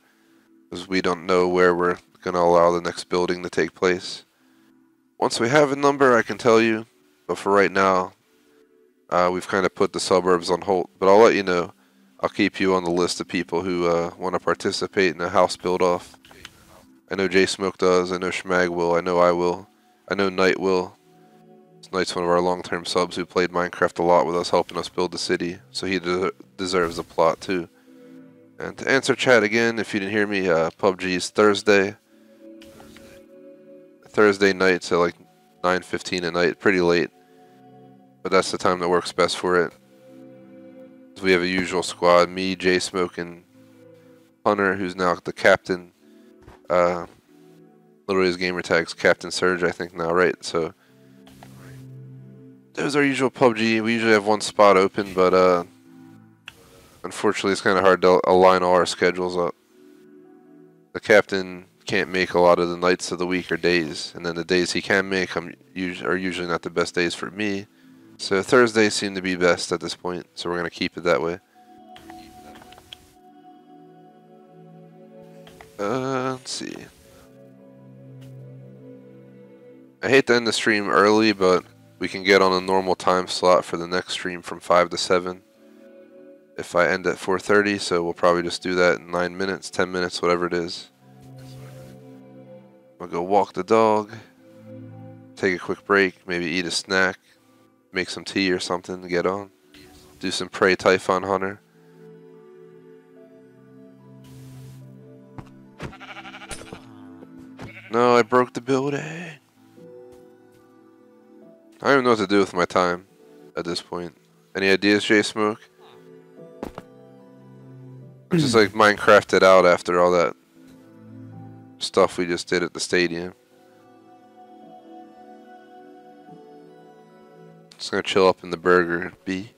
because we don't know where we're going to allow the next building to take place. Once we have a number, I can tell you, but for right now, we've kind of put the suburbs on hold, but I'll let you know. I'll keep you on the list of people who want to participate in a house build-off. I know J-Smoke does, I know Schmag will, I know I will, I know Knight will. Knight's one of our long-term subs who played Minecraft a lot with us, helping us build the city, so he deserves a plot too. And to answer chat again, if you didn't hear me, PUBG is Thursday nights at like 9:15 at night, pretty late, but that's the time that works best for it. So we have a usual squad: me, J-Smoke, and Hunter, who's now the captain. Literally his gamer tag's Captain Surge, I think now, right? So that was our usual PUBG. We usually have one spot open, but unfortunately it's kind of hard to align all our schedules up. The captain can't make a lot of the nights of the week or days, and then the days he can make are usually not the best days for me. So Thursdays seem to be best at this point, so we're going to keep it that way. Let's see. I hate to end the stream early, but we can get on a normal time slot for the next stream from 5 to 7. If I end at 4:30, so we'll probably just do that in 9 minutes, 10 minutes, whatever it is. I'll go walk the dog, take a quick break, maybe eat a snack, make some tea or something to get on. Do some Prey Typhon Hunter. No, I broke the building. I don't even know what to do with my time at this point. Any ideas, J-Smoke? Just like Minecrafted out after all that stuff we just did at the stadium. Just gonna chill up in the burger B.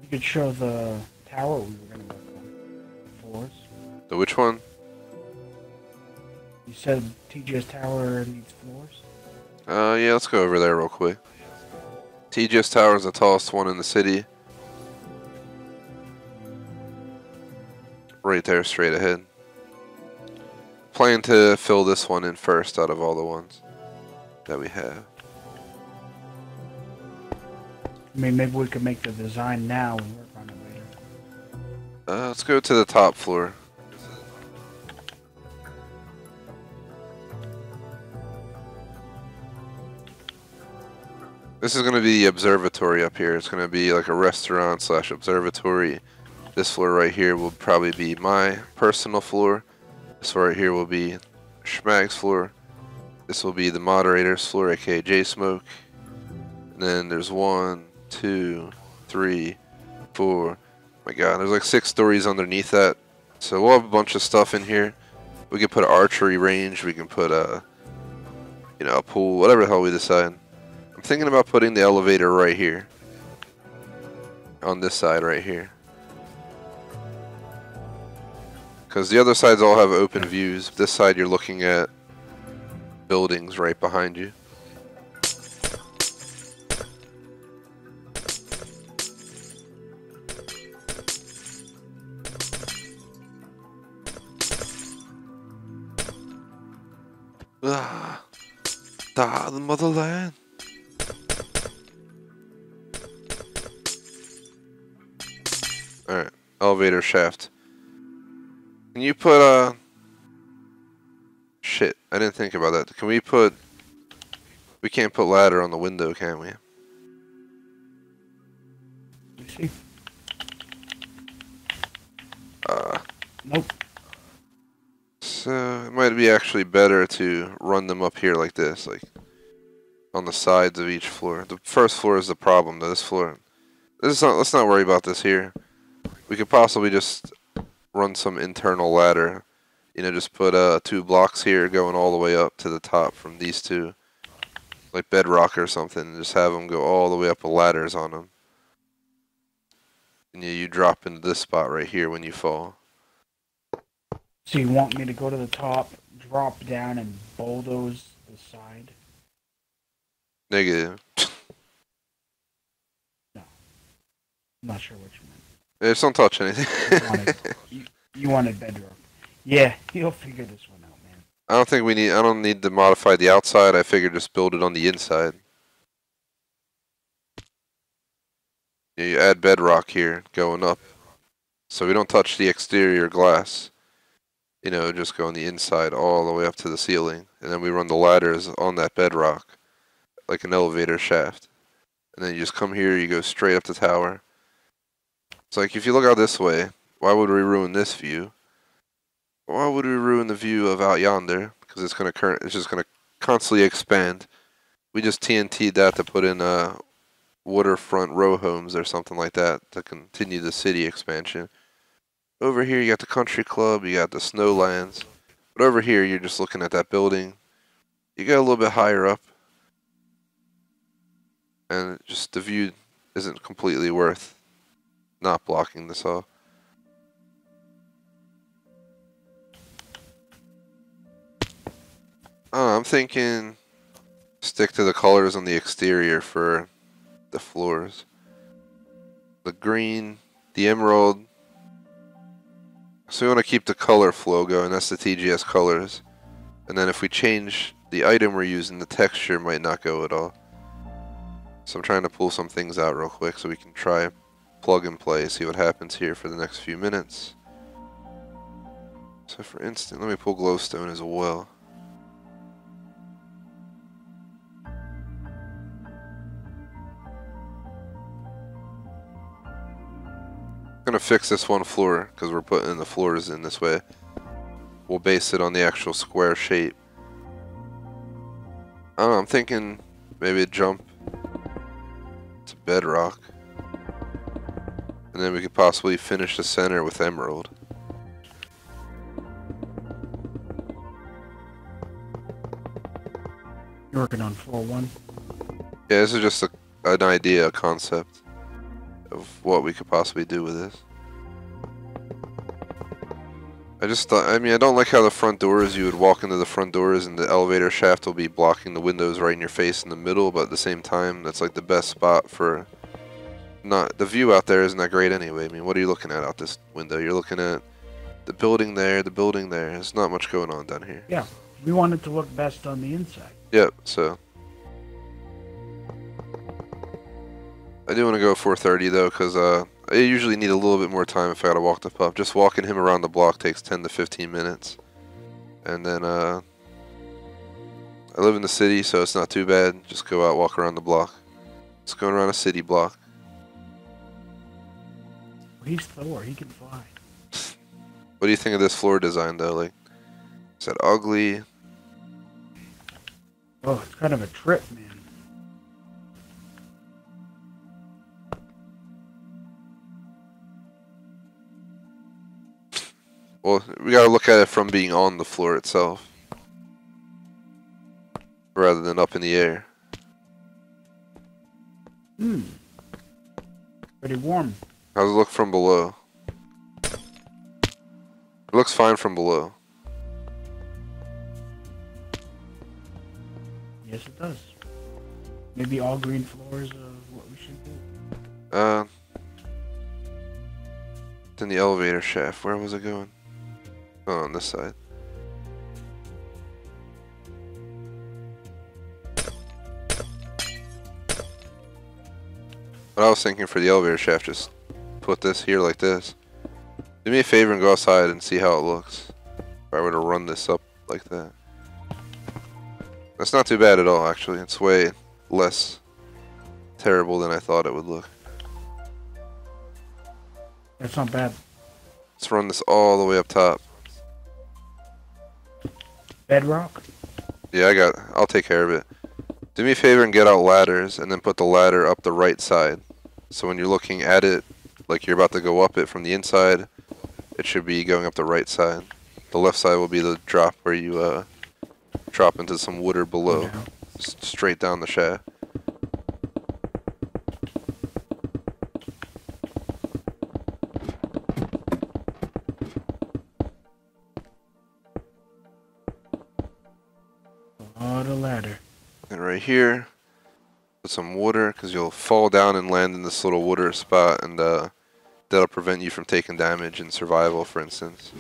You could show the tower we were gonna work on. The floors. The which one? You said TGS tower needs floors? Yeah, let's go over there real quick. TGS Tower is the tallest one in the city. Right there, straight ahead. Plan to fill this one in first out of all the ones that we have. I mean, maybe we could make the design now and work on it later. Let's go to the top floor. This is going to be the observatory up here. It's going to be like a restaurant slash observatory. This floor right here will probably be my personal floor. This floor right here will be Schmag's floor. This will be the moderator's floor, aka J-Smoke. And then there's 1, 2, 3, 4. My god, there's like 6 stories underneath that. So we'll have a bunch of stuff in here. We can put an archery range. We can put a, a pool, whatever the hell we decide. I'm thinking about putting the elevator right here. On this side right here. Because the other sides all have open views. This side you're looking at buildings right behind you. The motherland. Alright, elevator shaft. Can you put shit, I didn't think about that. Can we put... We can't put ladder on the window, can we? You see? Nope. So, it might be actually better to run them up here like this, like on the sides of each floor. The first floor is the problem, though. This floor... let's not worry about this here. We could possibly just run some internal ladder. Just put 2 blocks here going all the way up to the top from these 2. Like bedrock or something. And just have them go all the way up with ladders on them. And you drop into this spot right here when you fall. So you want me to go to the top, drop down, and bulldoze the side? Negative. No. I'm not sure what you meant. Just don't touch anything. You wanted bedrock. Yeah, you'll figure this one out, man. I don't need to modify the outside. I figured just build it on the inside. You add bedrock here, going up. So we don't touch the exterior glass. Just go on the inside all the way up to the ceiling. And then we run the ladders on that bedrock. Like an elevator shaft. And then you just come here, you go straight up the tower. It's like, if you look out this way, why would we ruin this view? Why would we ruin the view of out yonder? Because it's just gonna constantly expand. We just TNT'd that to put in waterfront row homes or something like that to continue the city expansion. Over here you got the country club, you got the snowlands. But over here you're just looking at that building. You get a little bit higher up. And just the view isn't completely worth not blocking this off. I'm thinking stick to the colors on the exterior for the floors. The green, the emerald. So we want to keep the color flow going. That's the TGS colors. And then if we change the item we're using, the texture might not go at all. So I'm trying to pull some things out real quick so we can try plug and play, see what happens here for the next few minutes. So for instance, let me pull glowstone as well. I'm gonna fix this one floor because we're putting the floors in this way. We'll base it on the actual square shape. I don't know, I'm thinking maybe a jump to bedrock. And then we could possibly finish the center with emerald. You're working on floor 1? Yeah, this is just a an idea, a concept of what we could possibly do with this. I just thought, I mean, I don't like how the front doors, you would walk into the front doors and the elevator shaft will be blocking the windows right in your face in the middle, but at the same time, that's like the best spot for not, the view out there isn't that great anyway. I mean, what are you looking at out this window? You're looking at the building there, the building there. There's not much going on down here. Yeah, we want it to look best on the inside. Yep, so. I do want to go 4:30 though, because I usually need a little bit more time if I gotta walk the pup. Just walking him around the block takes 10 to 15 minutes. And then, I live in the city, so it's not too bad. Just go out, walk around the block. Just going around a city block. He's Thor, he can fly. What do you think of this floor design though? Like, is that ugly? Oh, it's kind of a trip, man. Well, we gotta look at it from being on the floor itself, rather than up in the air. Pretty warm. How's it look from below? It looks fine from below. Yes, it does. Maybe all green floors are what we should do. It's in the elevator shaft. Where was it going? Oh, on this side. But I was thinking for the elevator shaft, just put this here like this. Do me a favor and go outside and see how it looks. If I were to run this up like that. That's not too bad at all, actually. It's way less terrible than I thought it would look. That's not bad. Let's run this all the way up top. Bedrock? Yeah, I'll take care of it. Do me a favor and get out ladders and then put the ladder up the right side. So when you're looking at it, like you're about to go up it from the inside, it should be going up the right side. The left side will be the drop where you drop into some water below, straight down the shaft. On a ladder. And right here, put some water, because you'll fall down and land in this little water spot, and that'll prevent you from taking damage in survival, for instance.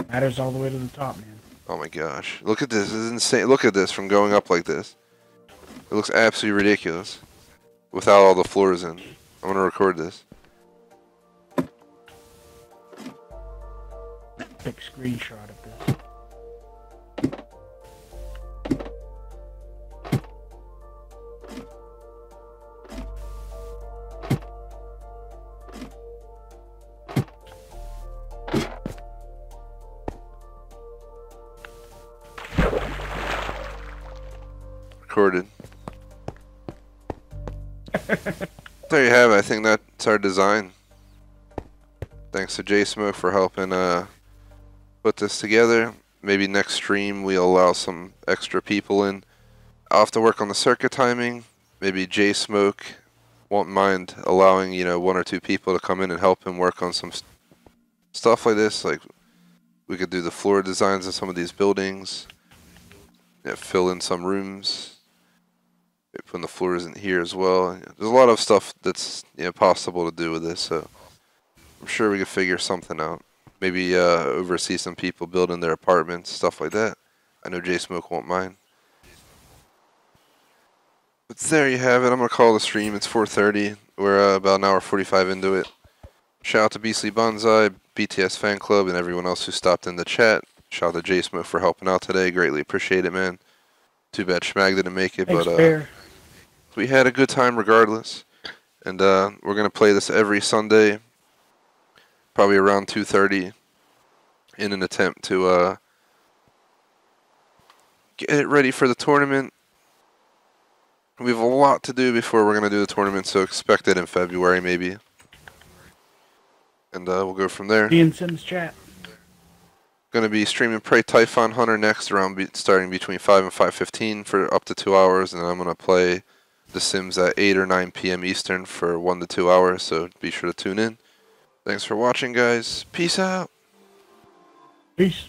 Ladders all the way to the top, man. Oh my gosh. Look at this. This is insane. Look at this from going up like this. It looks absolutely ridiculous. Without all the floors in. I'm going to record this. Big screenshot of this. Recorded. There you have it. I think that's our design. Thanks to J-Smoke for helping put this together. Maybe next stream we'll allow some extra people in. I'll have to work on the circuit timing. Maybe J-Smoke won't mind allowing, you know, 1 or 2 people to come in and help him work on some stuff like this. Like, we could do the floor designs of some of these buildings. Yeah, fill in some rooms. Putting the floors in here as well. There's a lot of stuff that's, you know, possible to do with this, so I'm sure we could figure something out. Maybe oversee some people building their apartments, stuff like that. I know J-Smoke won't mind. But there you have it. I'm going to call the stream. It's 4:30. We're about an hour 45 into it. Shout out to Beastly Bonsai, BTS Fan Club, and everyone else who stopped in the chat. Shout out to J-Smoke for helping out today. Greatly appreciate it, man. Too bad Schmag didn't make it, Thanks, but Bear. we had a good time regardless. And we're going to play this every Sunday, probably around 2:30, in an attempt to get it ready for the tournament. We have a lot to do before we're going to do the tournament, so expect it in February maybe. And we'll go from there. Be in Sim's chat. Going to be streaming Prey Typhon Hunter next, starting between 5 and 5:15 for up to 2 hours, and then I'm going to play The Sims at 8 or 9 p.m. Eastern for 1 to 2 hours. So be sure to tune in. Thanks for watching, guys. Peace out. Peace.